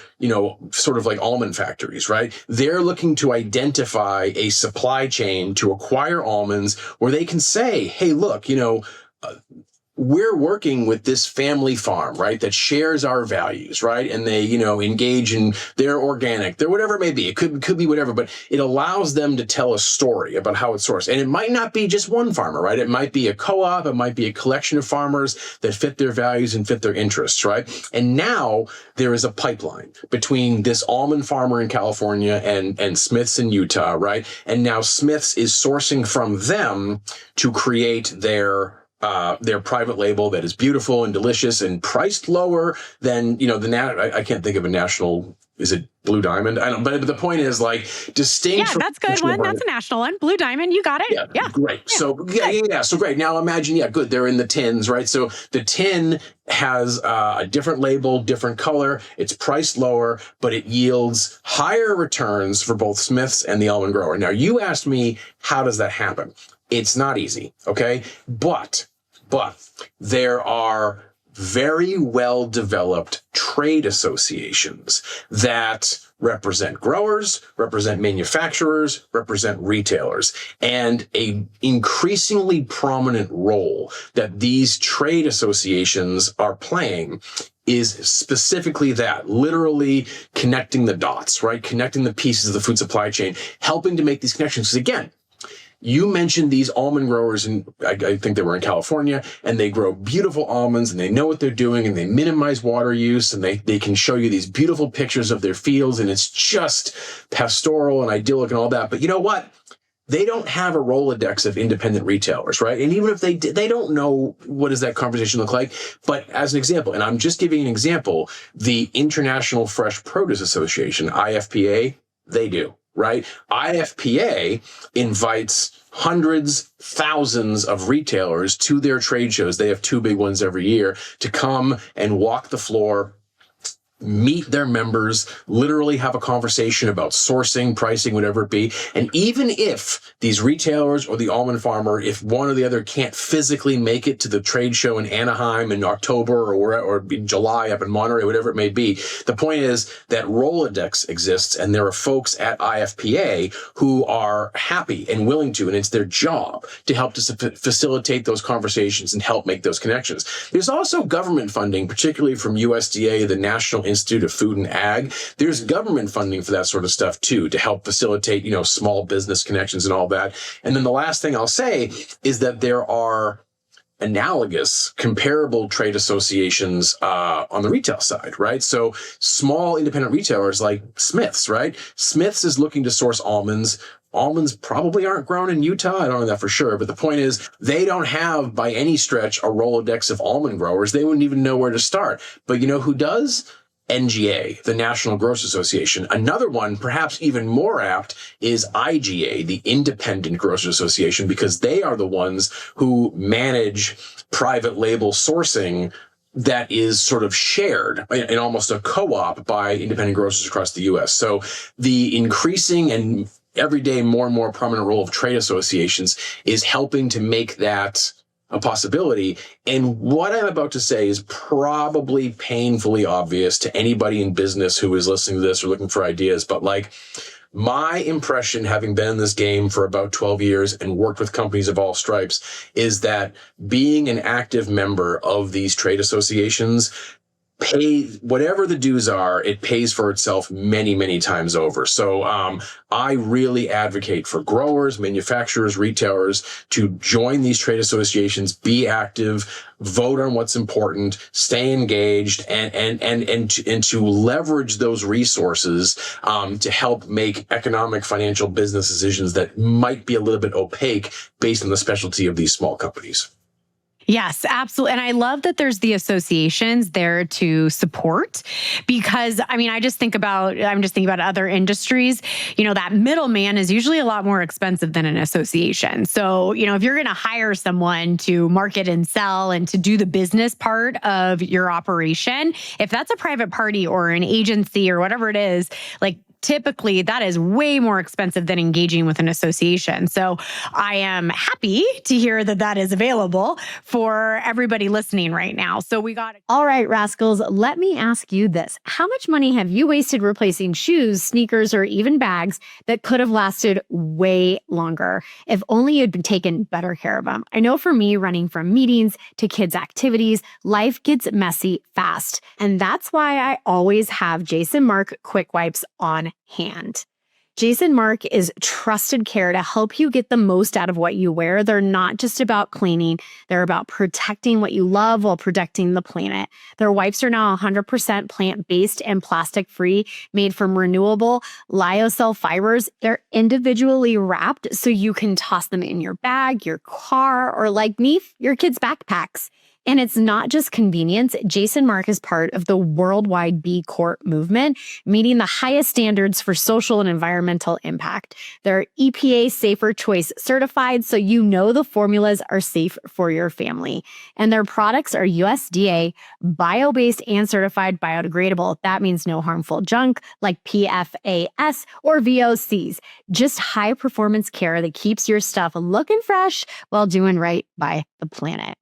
sort of like almond factories, right? They're looking to identify a supply chain to acquire almonds where they can say, hey, look, we're working with this family farm, right, that shares our values, right? And they, engage in their organic, their whatever it may be. It could be whatever, but it allows them to tell a story about how it's sourced. And it might not be just one farmer, right? It might be a co-op. It might be a collection of farmers that fit their values and fit their interests, right? And now there is a pipeline between this almond farmer in California and Smith's in Utah, right? And now Smith's is sourcing from them to create their private label that is beautiful and delicious and priced lower than, I can't think of a national, is it Blue Diamond? I don't, but the point is like distinct. Yeah, that's a good one. That's a national one. Blue Diamond, you got it. Yeah. Great. Yeah. So yeah. So great. Now imagine, good. They're in the tins, right? So the tin has a different label, different color. It's priced lower, but it yields higher returns for both Smith's and the almond grower. Now you asked me, how does that happen? It's not easy. Okay. But there are very well developed trade associations that represent growers, represent manufacturers, represent retailers, and a increasingly prominent role that these trade associations are playing is specifically that, literally connecting the dots, right? Connecting the pieces of the food supply chain, helping to make these connections. Because again, you mentioned these almond growers, and I think they were in California, and they grow beautiful almonds, and they know what they're doing, and they minimize water use, and they can show you these beautiful pictures of their fields, and it's just pastoral and idyllic and all that. But you know what? They don't have a Rolodex of independent retailers, right? And even if they did, they don't know what does that conversation look like. But as an example, and I'm just giving an example, the International Fresh Produce Association, IFPA, they do. Right? IFPA invites hundreds, thousands of retailers to their trade shows. They have two big ones every year to come and walk the floor, meet their members, literally have a conversation about sourcing, pricing, whatever it be. And even if these retailers or the almond farmer, if one or the other can't physically make it to the trade show in Anaheim in October or in July up in Monterey, whatever it may be, the point is that Rolodex exists, and there are folks at IFPA who are happy and willing to, and it's their job to help to facilitate those conversations and help make those connections. There's also government funding, particularly from USDA, the National Institute of Food and Ag. There's government funding for that sort of stuff too, to help facilitate, small business connections and all that. And then the last thing I'll say is that there are analogous, comparable trade associations on the retail side, right? So small independent retailers like Smith's, right? Smith's is looking to source almonds. Almonds probably aren't grown in Utah. I don't know that for sure. But the point is, they don't have by any stretch a Rolodex of almond growers. They wouldn't even know where to start. But you know who does? NGA, the National Growers Association. Another one, perhaps even more apt, is IGA, the Independent Grocers Association, because they are the ones who manage private label sourcing that is sort of shared in almost a co-op by independent grocers across the U.S. So the increasing and every day more and more prominent role of trade associations is helping to make that a possibility. And what I'm about to say is probably painfully obvious to anybody in business who is listening to this or looking for ideas. But like, my impression, having been in this game for about 12 years and worked with companies of all stripes, is that being an active member of these trade associations pay whatever the dues are, it pays for itself many, many times over. So I really advocate for growers, manufacturers, retailers to join these trade associations, be active, vote on what's important, stay engaged, and to leverage those resources to help make economic, financial, business decisions that might be a little bit opaque based on the specialty of these small companies. Yes, absolutely. And I love that there's the associations there to support, because I mean, I'm just thinking about other industries. That middleman is usually a lot more expensive than an association. So, if you're going to hire someone to market and sell and to do the business part of your operation, if that's a private party or an agency or whatever it is, like, typically that is way more expensive than engaging with an association. So I am happy to hear that that is available for everybody listening right now. So we got it. All right, Rascals, let me ask you this. How much money have you wasted replacing shoes, sneakers, or even bags that could have lasted way longer if only you'd been taken better care of them? I know for me, running from meetings to kids' activities, life gets messy fast. And that's why I always have Jason Mark Quick Wipes on hand. Jason Mark is trusted care to help you get the most out of what you wear. They're not just about cleaning. They're about protecting what you love while protecting the planet. Their wipes are now 100% plant-based and plastic-free, made from renewable lyocell fibers. They're individually wrapped so you can toss them in your bag, your car, or like me, your kids' backpacks. And it's not just convenience. Jason Mark is part of the worldwide B Corp movement, meeting the highest standards for social and environmental impact. They're EPA Safer Choice certified, so you know the formulas are safe for your family. And their products are USDA, bio-based, and certified biodegradable. That means no harmful junk like PFAS or VOCs. Just high-performance care that keeps your stuff looking fresh while doing right by the planet.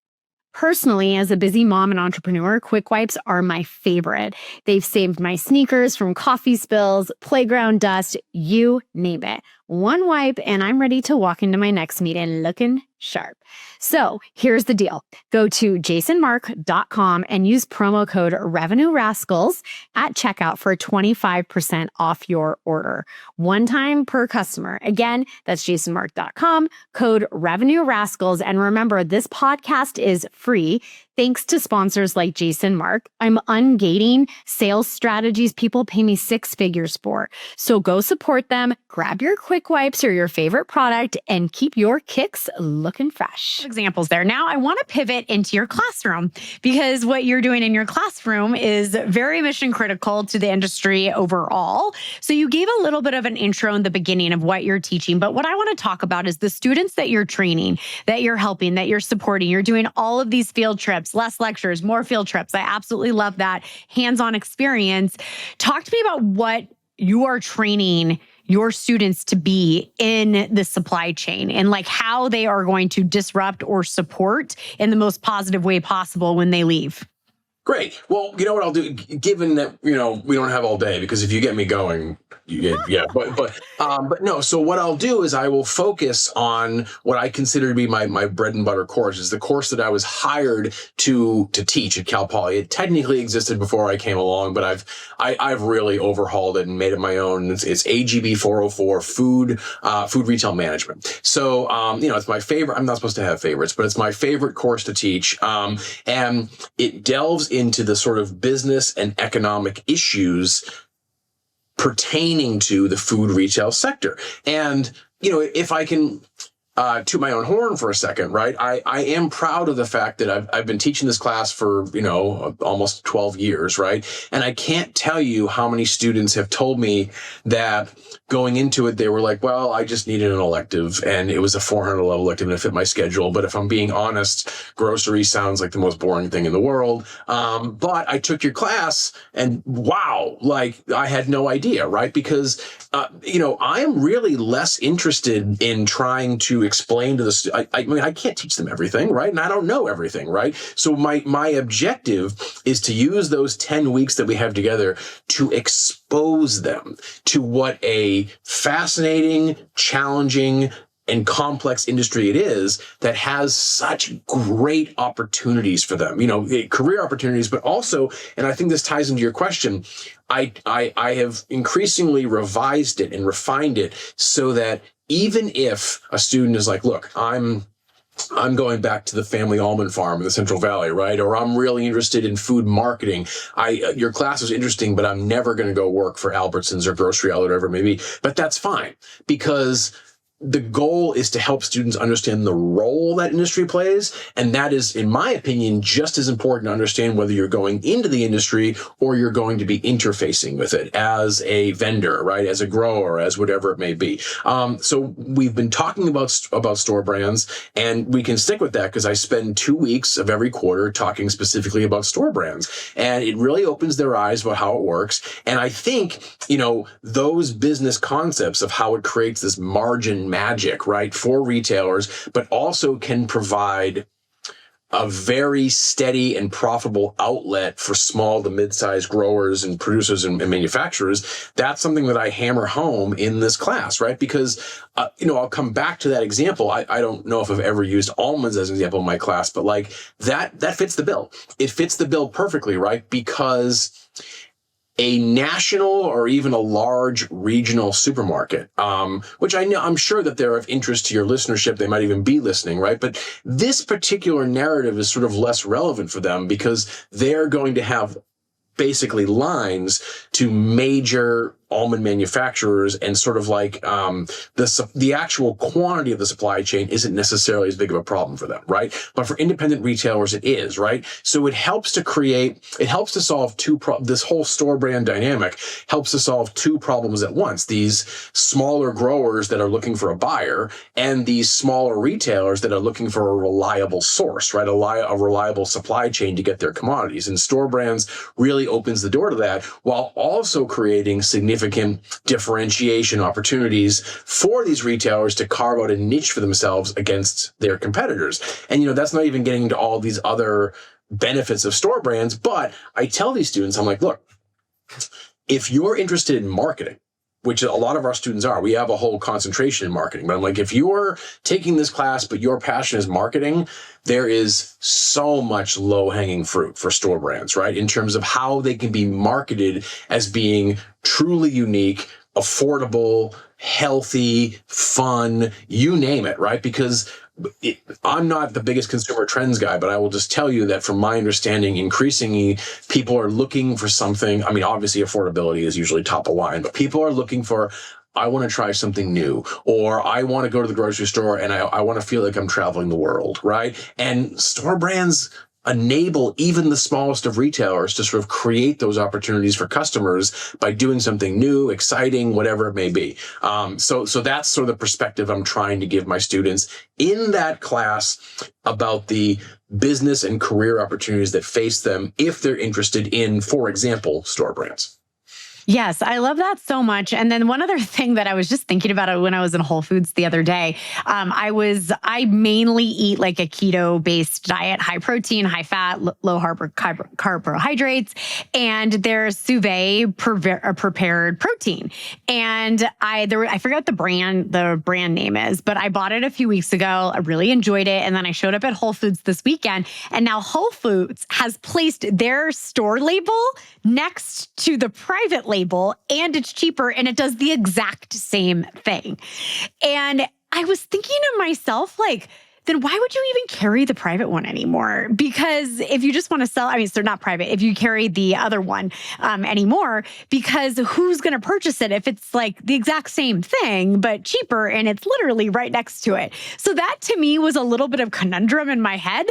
Personally, as a busy mom and entrepreneur, Quick Wipes are my favorite. They've saved my sneakers from coffee spills, playground dust, you name it. One wipe and I'm ready to walk into my next meeting looking sharp. So here's the deal. Go to jasonmark.com and use promo code Revenue Rascals at checkout for 25% off your order. One time per customer. Again, that's jasonmark.com, code Revenue Rascals. And remember, this podcast is free thanks to sponsors like Jason Mark. I'm ungating sales strategies people pay me six figures for. So go support them, grab your Quick Wipes or your favorite product, and keep your kicks looking fresh. Examples there. Now I want to pivot into your classroom, because what you're doing in your classroom is very mission critical to the industry overall. So you gave a little bit of an intro in the beginning of what you're teaching, but what I want to talk about is the students that you're training, that you're helping, that you're supporting. You're doing all of these field trips, less lectures, more field trips. I absolutely love that hands-on experience. Talk to me about what you are training your students to be in the supply chain, and like how they are going to disrupt or support in the most positive way possible when they leave. Great. Well, you know what I'll do, given that, we don't have all day, because if you get me going, but no. So what I'll do is I will focus on what I consider to be my bread and butter course. Is the course that I was hired to teach at Cal Poly. It technically existed before I came along, but I've really overhauled it and made it my own. It's AGB 404, food retail management. So it's my favorite. I'm not supposed to have favorites, but it's my favorite course to teach. And it delves into the sort of business and economic issues pertaining to the food retail sector. And, if I can toot my own horn for a second, right? I am proud of the fact that I've been teaching this class for, almost 12 years, right? And I can't tell you how many students have told me that going into it, they were like, well, I just needed an elective, and it was a 400 level elective and it fit my schedule. But if I'm being honest, groceries sounds like the most boring thing in the world. But I took your class and wow, like I had no idea, right? Because, I'm really less interested in trying to explain to the student. I can't teach them everything, right? And I don't know everything, right? So my objective is to use those 10 weeks that we have together to expose them to what a fascinating, challenging, and complex industry it is that has such great opportunities for them, career opportunities, but also, and I think this ties into your question, I have increasingly revised it and refined it so that even if a student is like, look, I'm going back to the family almond farm in the Central Valley, right? Or I'm really interested in food marketing. Your class was interesting, but I'm never going to go work for Albertsons or Grocery Outlet, or whatever it may be. But that's fine, because the goal is to help students understand the role that industry plays. And that is, in my opinion, just as important to understand whether you're going into the industry or you're going to be interfacing with it as a vendor, right? As a grower, as whatever it may be. So we've been talking about store brands, and we can stick with that because I spend 2 weeks of every quarter talking specifically about store brands. And it really opens their eyes about how it works. And I think, those business concepts of how it creates this margin magic, right, for retailers, but also can provide a very steady and profitable outlet for small to mid-sized growers and producers and manufacturers. That's something that I hammer home in this class, right? Because, I'll come back to that example. I don't know if I've ever used almonds as an example in my class, but like that fits the bill. It fits the bill perfectly, right? Because a national or even a large regional supermarket, which I'm sure that they're of interest to your listenership. They might even be listening, right? But this particular narrative is sort of less relevant for them because they're going to have basically lines to major almond manufacturers, and sort of like the actual quantity of the supply chain isn't necessarily as big of a problem for them, right? But for independent retailers, it is, right? So it helps to solve this whole store brand dynamic helps to solve two problems at once. These smaller growers that are looking for a buyer, and these smaller retailers that are looking for a reliable source, right? A reliable supply chain to get their commodities. And store brands really opens the door to that, while also creating significant differentiation opportunities for these retailers to carve out a niche for themselves against their competitors. And, that's not even getting into all these other benefits of store brands. But I tell these students, I'm like, look, if you're interested in marketing, which a lot of our students are, we have a whole concentration in marketing. But I'm like, if you're taking this class, but your passion is marketing, there is so much low-hanging fruit for store brands, right? In terms of how they can be marketed as being truly unique, affordable, healthy, fun, you name it, right? Because I'm not the biggest consumer trends guy, but I will just tell you that from my understanding, increasingly people are looking for something. I mean, obviously affordability is usually top of line, but people are looking for, I want to try something new, or I want to go to the grocery store and I want to feel like I'm traveling the world, right? And store brands enable even the smallest of retailers to sort of create those opportunities for customers by doing something new, exciting, whatever it may be. So that's sort of the perspective I'm trying to give my students in that class about the business and career opportunities that face them if they're interested in, for example, store brands. Yes, I love that so much. And then one other thing that I was just thinking about it when I was in Whole Foods the other day, I mainly eat like a keto-based diet, high protein, high fat, low carbohydrates, and there's sous vide prepared protein. And I forgot the brand name is, but I bought it a few weeks ago. I really enjoyed it. And then I showed up at Whole Foods this weekend, and now Whole Foods has placed their store label next to the private label, and it's cheaper, and it does the exact same thing. And I was thinking to myself, like, then why would you even carry the private one anymore? Because if you just want to sell, so not private, if you carry the other one anymore, because who's going to purchase it if it's like the exact same thing, but cheaper, and it's literally right next to it? So that to me was a little bit of conundrum in my head.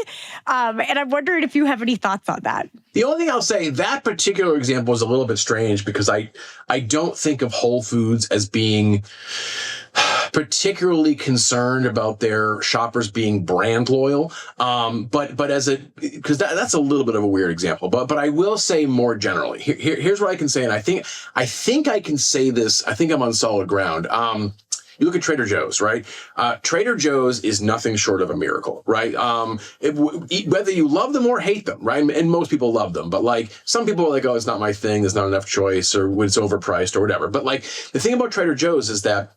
And I'm wondering if you have any thoughts on that. The only thing I'll say, that particular example is a little bit strange because I don't think of Whole Foods as being particularly concerned about their shoppers being brand loyal. But because that's a little bit of a weird example, but I will say more generally, here's what I can say. And I think I can say this. I think I'm on solid ground. You look at Trader Joe's, right? Trader Joe's is nothing short of a miracle, right? Whether you love them or hate them, right? And most people love them, but like some people are like, oh, it's not my thing. There's not enough choice, or it's overpriced or whatever. But like the thing about Trader Joe's is that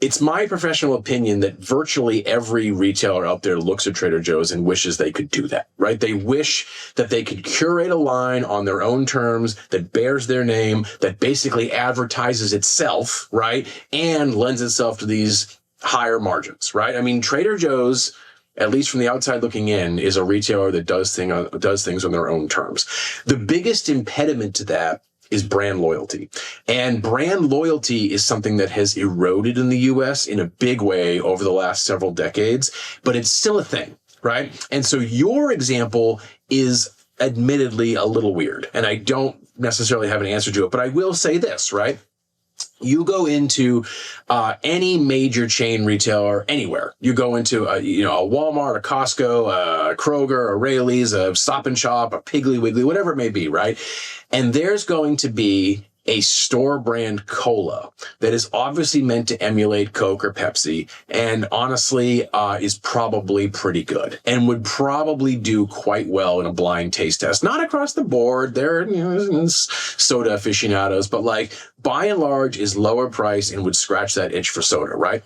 it's my professional opinion that virtually every retailer out there looks at Trader Joe's and wishes they could do that, right? They wish that they could curate a line on their own terms that bears their name, that basically advertises itself, right? And lends itself to these higher margins, right? I mean, Trader Joe's, at least from the outside looking in, is a retailer that does things on their own terms. The biggest impediment to that is brand loyalty. And brand loyalty is something that has eroded in the US in a big way over the last several decades, but it's still a thing, right? And so your example is admittedly a little weird, and I don't necessarily have an answer to it, but I will say this, right? You go into any major chain retailer anywhere. You go into a Walmart, a Costco, a Kroger, a Raley's, a Stop and Shop, a Piggly Wiggly, whatever it may be, right? And there's going to be a store brand cola that is obviously meant to emulate Coke or Pepsi, and honestly is probably pretty good and would probably do quite well in a blind taste test. Not across the board, there soda aficionados, but like by and large is lower price and would scratch that itch for soda, right?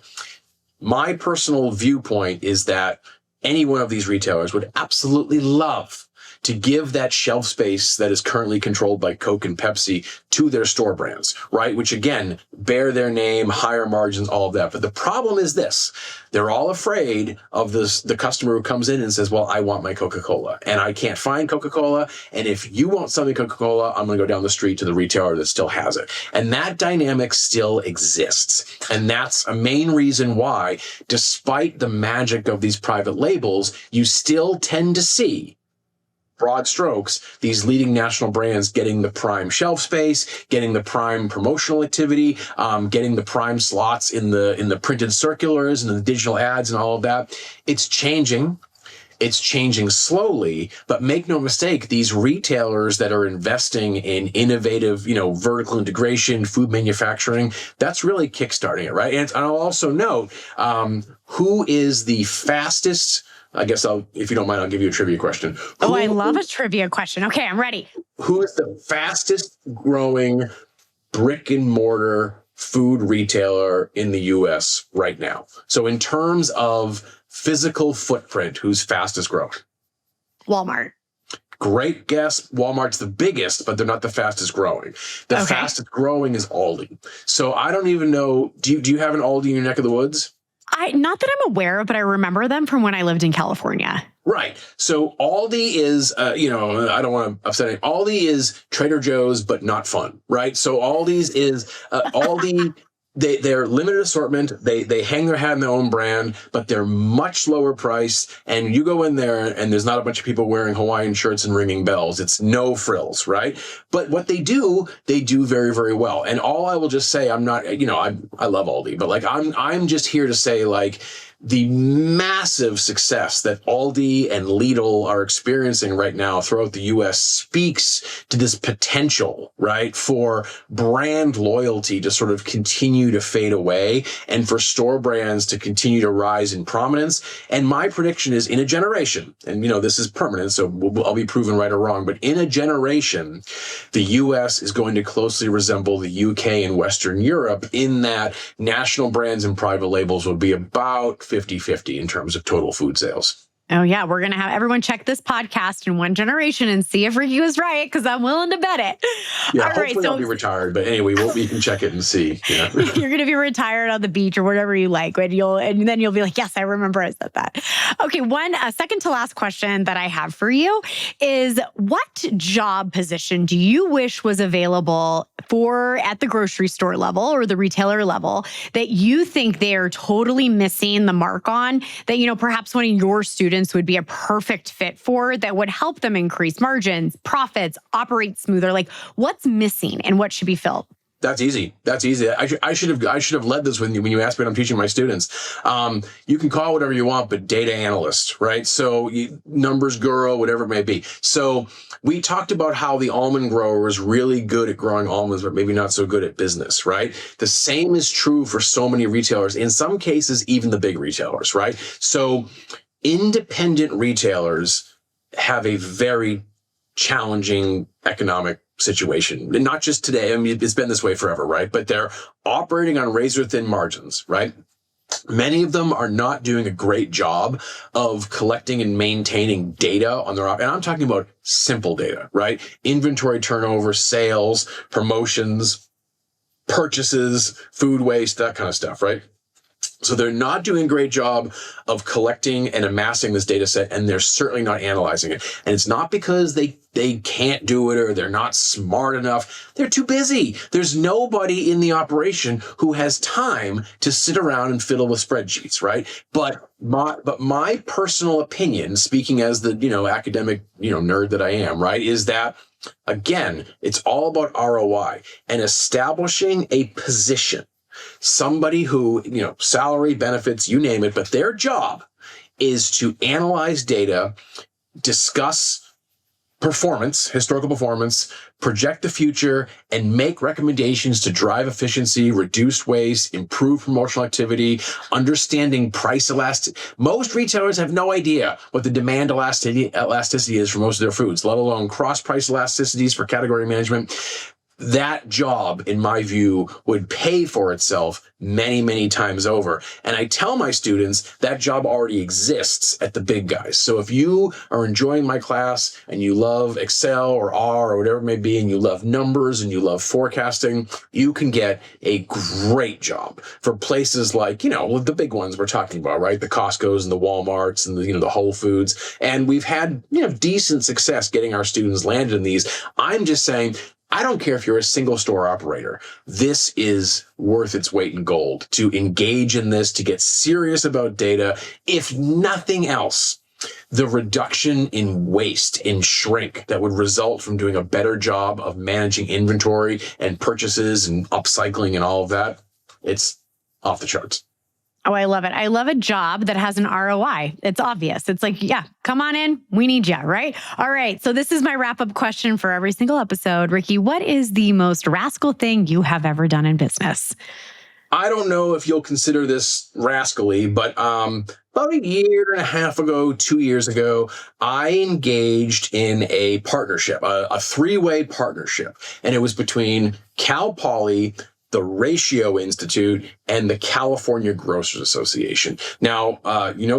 My personal viewpoint is that any one of these retailers would absolutely love to give that shelf space that is currently controlled by Coke and Pepsi to their store brands, right? Which again, bear their name, higher margins, all of that. But the problem is this: they're all afraid of the customer who comes in and says, well, I want my Coca-Cola and I can't find Coca-Cola. And if you want something Coca-Cola, I'm going to go down the street to the retailer that still has it. And that dynamic still exists. And that's a main reason why, despite the magic of these private labels, you still tend to see, broad strokes, these leading national brands getting the prime shelf space, getting the prime promotional activity, getting the prime slots in the printed circulars and the digital ads and all of that. It's changing. It's changing slowly, but make no mistake, these retailers that are investing in innovative, vertical integration, food manufacturing, that's really kickstarting it, right? And I'll also note, who is the fastest, I guess if you don't mind, I'll give you a trivia question. I love a trivia question. Okay, I'm ready. Who is the fastest growing brick and mortar food retailer in the US right now? So in terms of physical footprint, who's fastest growing? Walmart. Great guess. Walmart's the biggest, but they're not the fastest growing. The fastest growing is Aldi. So I don't even know. Do you have an Aldi in your neck of the woods? Not that I'm aware of, but I remember them from when I lived in California. Right. So Aldi is, I don't want to upset it. Aldi is Trader Joe's, but not fun, right? So Aldi's is Aldi. They're limited assortment. They hang their hat in their own brand, but they're much lower priced. And you go in there and there's not a bunch of people wearing Hawaiian shirts and ringing bells. It's no frills, right? But what they do very, very well. And all I will just say, I'm not, I love Aldi, but like I'm just here to say, like, the massive success that Aldi and Lidl are experiencing right now throughout the US speaks to this potential, right, for brand loyalty to sort of continue to fade away and for store brands to continue to rise in prominence. And my prediction is, in a generation, and this is permanent, so I'll be proven right or wrong, but in a generation, the US is going to closely resemble the UK and Western Europe in that national brands and private labels will be about 50-50 in terms of total food sales. Oh, yeah. We're going to have everyone check this podcast in one generation and see if Ricky was right, because I'm willing to bet it. Yeah, hopefully I'll be retired. But anyway, we can check it and see. Yeah. You're going to be retired on the beach or whatever you like. And then you'll be like, yes, I remember I said that. Okay, second to last question that I have for you is, what job position do you wish was available at the grocery store level or the retailer level that you think they are totally missing the mark on, that, perhaps one of your students would be a perfect fit for, that would help them increase margins, profits, operate smoother? Like, what's missing and what should be filled? That's easy. I should have led this when you asked me what I'm teaching my students. You can call it whatever you want, but data analyst, right? So numbers guru, whatever it may be. So we talked about how the almond grower is really good at growing almonds, but maybe not so good at business, right? The same is true for so many retailers. In some cases, even the big retailers, right? So independent retailers have a very challenging economic situation. And not just today. I mean, it's been this way forever, right? But they're operating on razor thin margins, right? Many of them are not doing a great job of collecting and maintaining data on their and I'm talking about simple data, right? Inventory turnover, sales, promotions, purchases, food waste, that kind of stuff, right? So they're not doing a great job of collecting and amassing this data set, and they're certainly not analyzing it. And it's not because they can't do it or they're not smart enough. They're too busy. There's nobody in the operation who has time to sit around and fiddle with spreadsheets, right? But my personal opinion, speaking as the, academic, nerd that I am, right, is that, again, it's all about ROI and establishing a position. Somebody who, salary, benefits, you name it, but their job is to analyze data, discuss performance, historical performance, project the future, and make recommendations to drive efficiency, reduce waste, improve promotional activity, understanding price elasticity. Most retailers have no idea what the demand elasticity is for most of their foods, let alone cross-price elasticities for category management. That job, in my view, would pay for itself many, many times over. And I tell my students that job already exists at the big guys. So if you are enjoying my class and you love Excel or R or whatever it may be, and you love numbers and you love forecasting, you can get a great job for places like, the big ones we're talking about, right? The Costcos and the Walmarts and the Whole Foods. And we've had, decent success getting our students landed in these. I'm just saying, I don't care if you're a single store operator. This is worth its weight in gold to engage in this, to get serious about data. If nothing else, the reduction in waste, in shrink that would result from doing a better job of managing inventory and purchases and upcycling and all of that, it's off the charts. Oh, I love it. I love a job that has an ROI. It's obvious. It's like, yeah, come on in. We need you, right? All right. So this is my wrap-up question for every single episode. Ricky, what is the most rascal thing you have ever done in business? I don't know if you'll consider this rascally, but about a year and a half ago, 2 years ago, I engaged in a partnership, a three-way partnership. And it was between Cal Poly, the Ratio Institute, and the California Grocers Association. Now,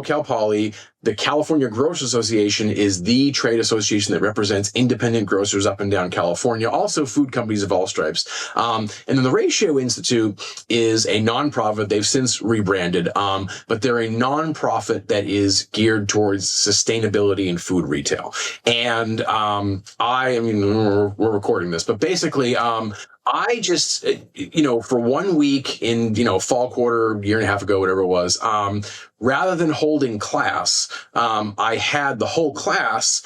Cal Poly, the California Grocers Association is the trade association that represents independent grocers up and down California, also food companies of all stripes. And then the Ratio Institute is a nonprofit. They've since rebranded, but they're a nonprofit that is geared towards sustainability in food retail. And we're recording this, but basically, I just, for 1 week in, fall quarter, year and a half ago, whatever it was, rather than holding class, I had the whole class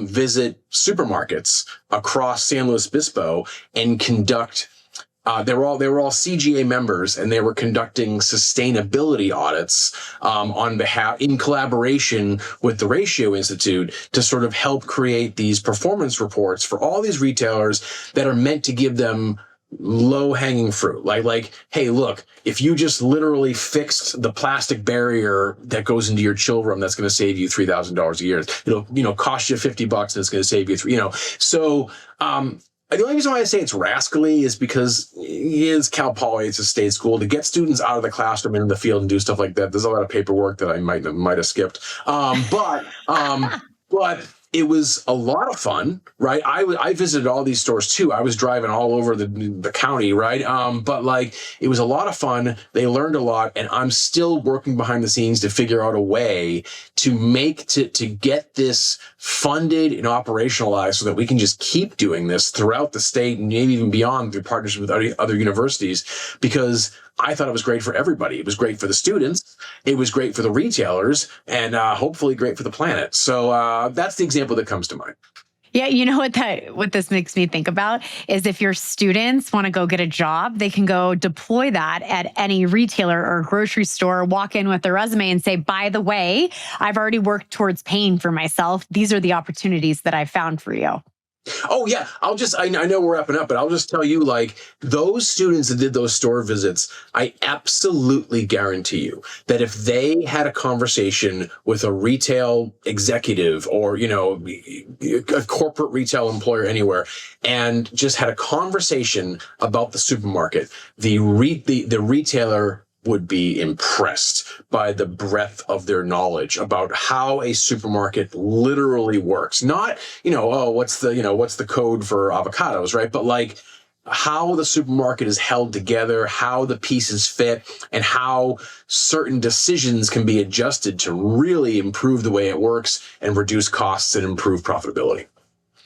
visit supermarkets across San Luis Obispo and conduct. They were all CGA members, and they were conducting sustainability audits in collaboration with the Ratio Institute to sort of help create these performance reports for all these retailers that are meant to give them low-hanging fruit. Like, hey, look, if you just literally fixed the plastic barrier that goes into your chill room, that's going to save you $3,000 a year. It'll cost you $50 and it's going to save you So, the only reason why I say it's rascally is because it is Cal Poly, it's a state school. To get students out of the classroom and in the field and do stuff like that, there's a lot of paperwork that I might have skipped. But it was a lot of fun, right? I visited all these stores too. I was driving all over the county, right? But it was a lot of fun. They learned a lot, and I'm still working behind the scenes to figure out a way to get this funded and operationalized so that we can just keep doing this throughout the state and maybe even beyond through partnership with other universities, because I thought it was great for everybody. It was great for the students. It was great for the retailers, and hopefully great for the planet. So that's the example that comes to mind. Yeah, you know what this makes me think about is if your students want to go get a job, they can go deploy that at any retailer or grocery store, walk in with their resume and say, by the way, I've already worked towards paying for myself. These are the opportunities that I found for you. Oh yeah, I know we're wrapping up, but I'll just tell you, like, those students that did those store visits, I absolutely guarantee you that if they had a conversation with a retail executive or, a corporate retail employer anywhere and just had a conversation about the supermarket, the retailer would be impressed by the breadth of their knowledge about how a supermarket literally works. Not, what's the code for avocados, right? But like how the supermarket is held together, how the pieces fit, and how certain decisions can be adjusted to really improve the way it works and reduce costs and improve profitability.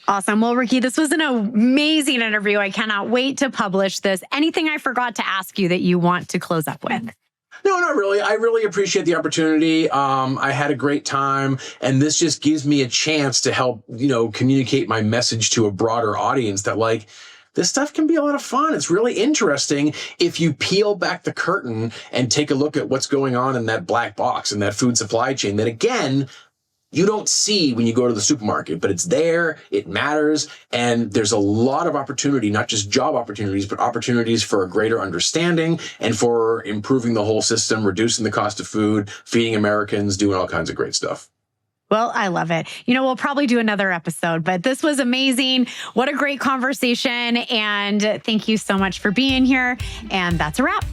Awesome. Well, Ricky, this was an amazing interview. I cannot wait to publish this. Anything I forgot to ask you that you want to close up with? No, not really. I really appreciate the opportunity. I had a great time, and this just gives me a chance to help, communicate my message to a broader audience that, like, this stuff can be a lot of fun. It's really interesting if you peel back the curtain and take a look at what's going on in that black box in that food supply chain that, again, you don't see when you go to the supermarket, but it's there, it matters, and there's a lot of opportunity, not just job opportunities, but opportunities for a greater understanding and for improving the whole system, reducing the cost of food, feeding Americans, doing all kinds of great stuff. Well, I love it. We'll probably do another episode, but this was amazing. What a great conversation. And thank you so much for being here. And that's a wrap.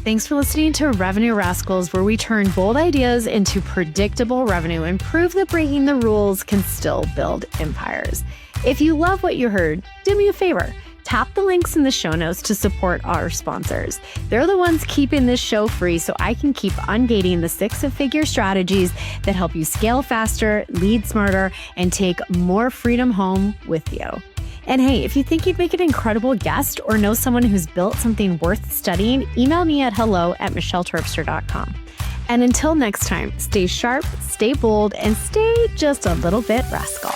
Thanks for listening to Revenue Rascals, where we turn bold ideas into predictable revenue and prove that breaking the rules can still build empires. If you love what you heard, do me a favor. Tap the links in the show notes to support our sponsors. They're the ones keeping this show free so I can keep ungating the six-figure strategies that help you scale faster, lead smarter, and take more freedom home with you. And hey, if you think you'd make an incredible guest or know someone who's built something worth studying, email me at hello@michelleterpstra.com. And until next time, stay sharp, stay bold, and stay just a little bit rascal.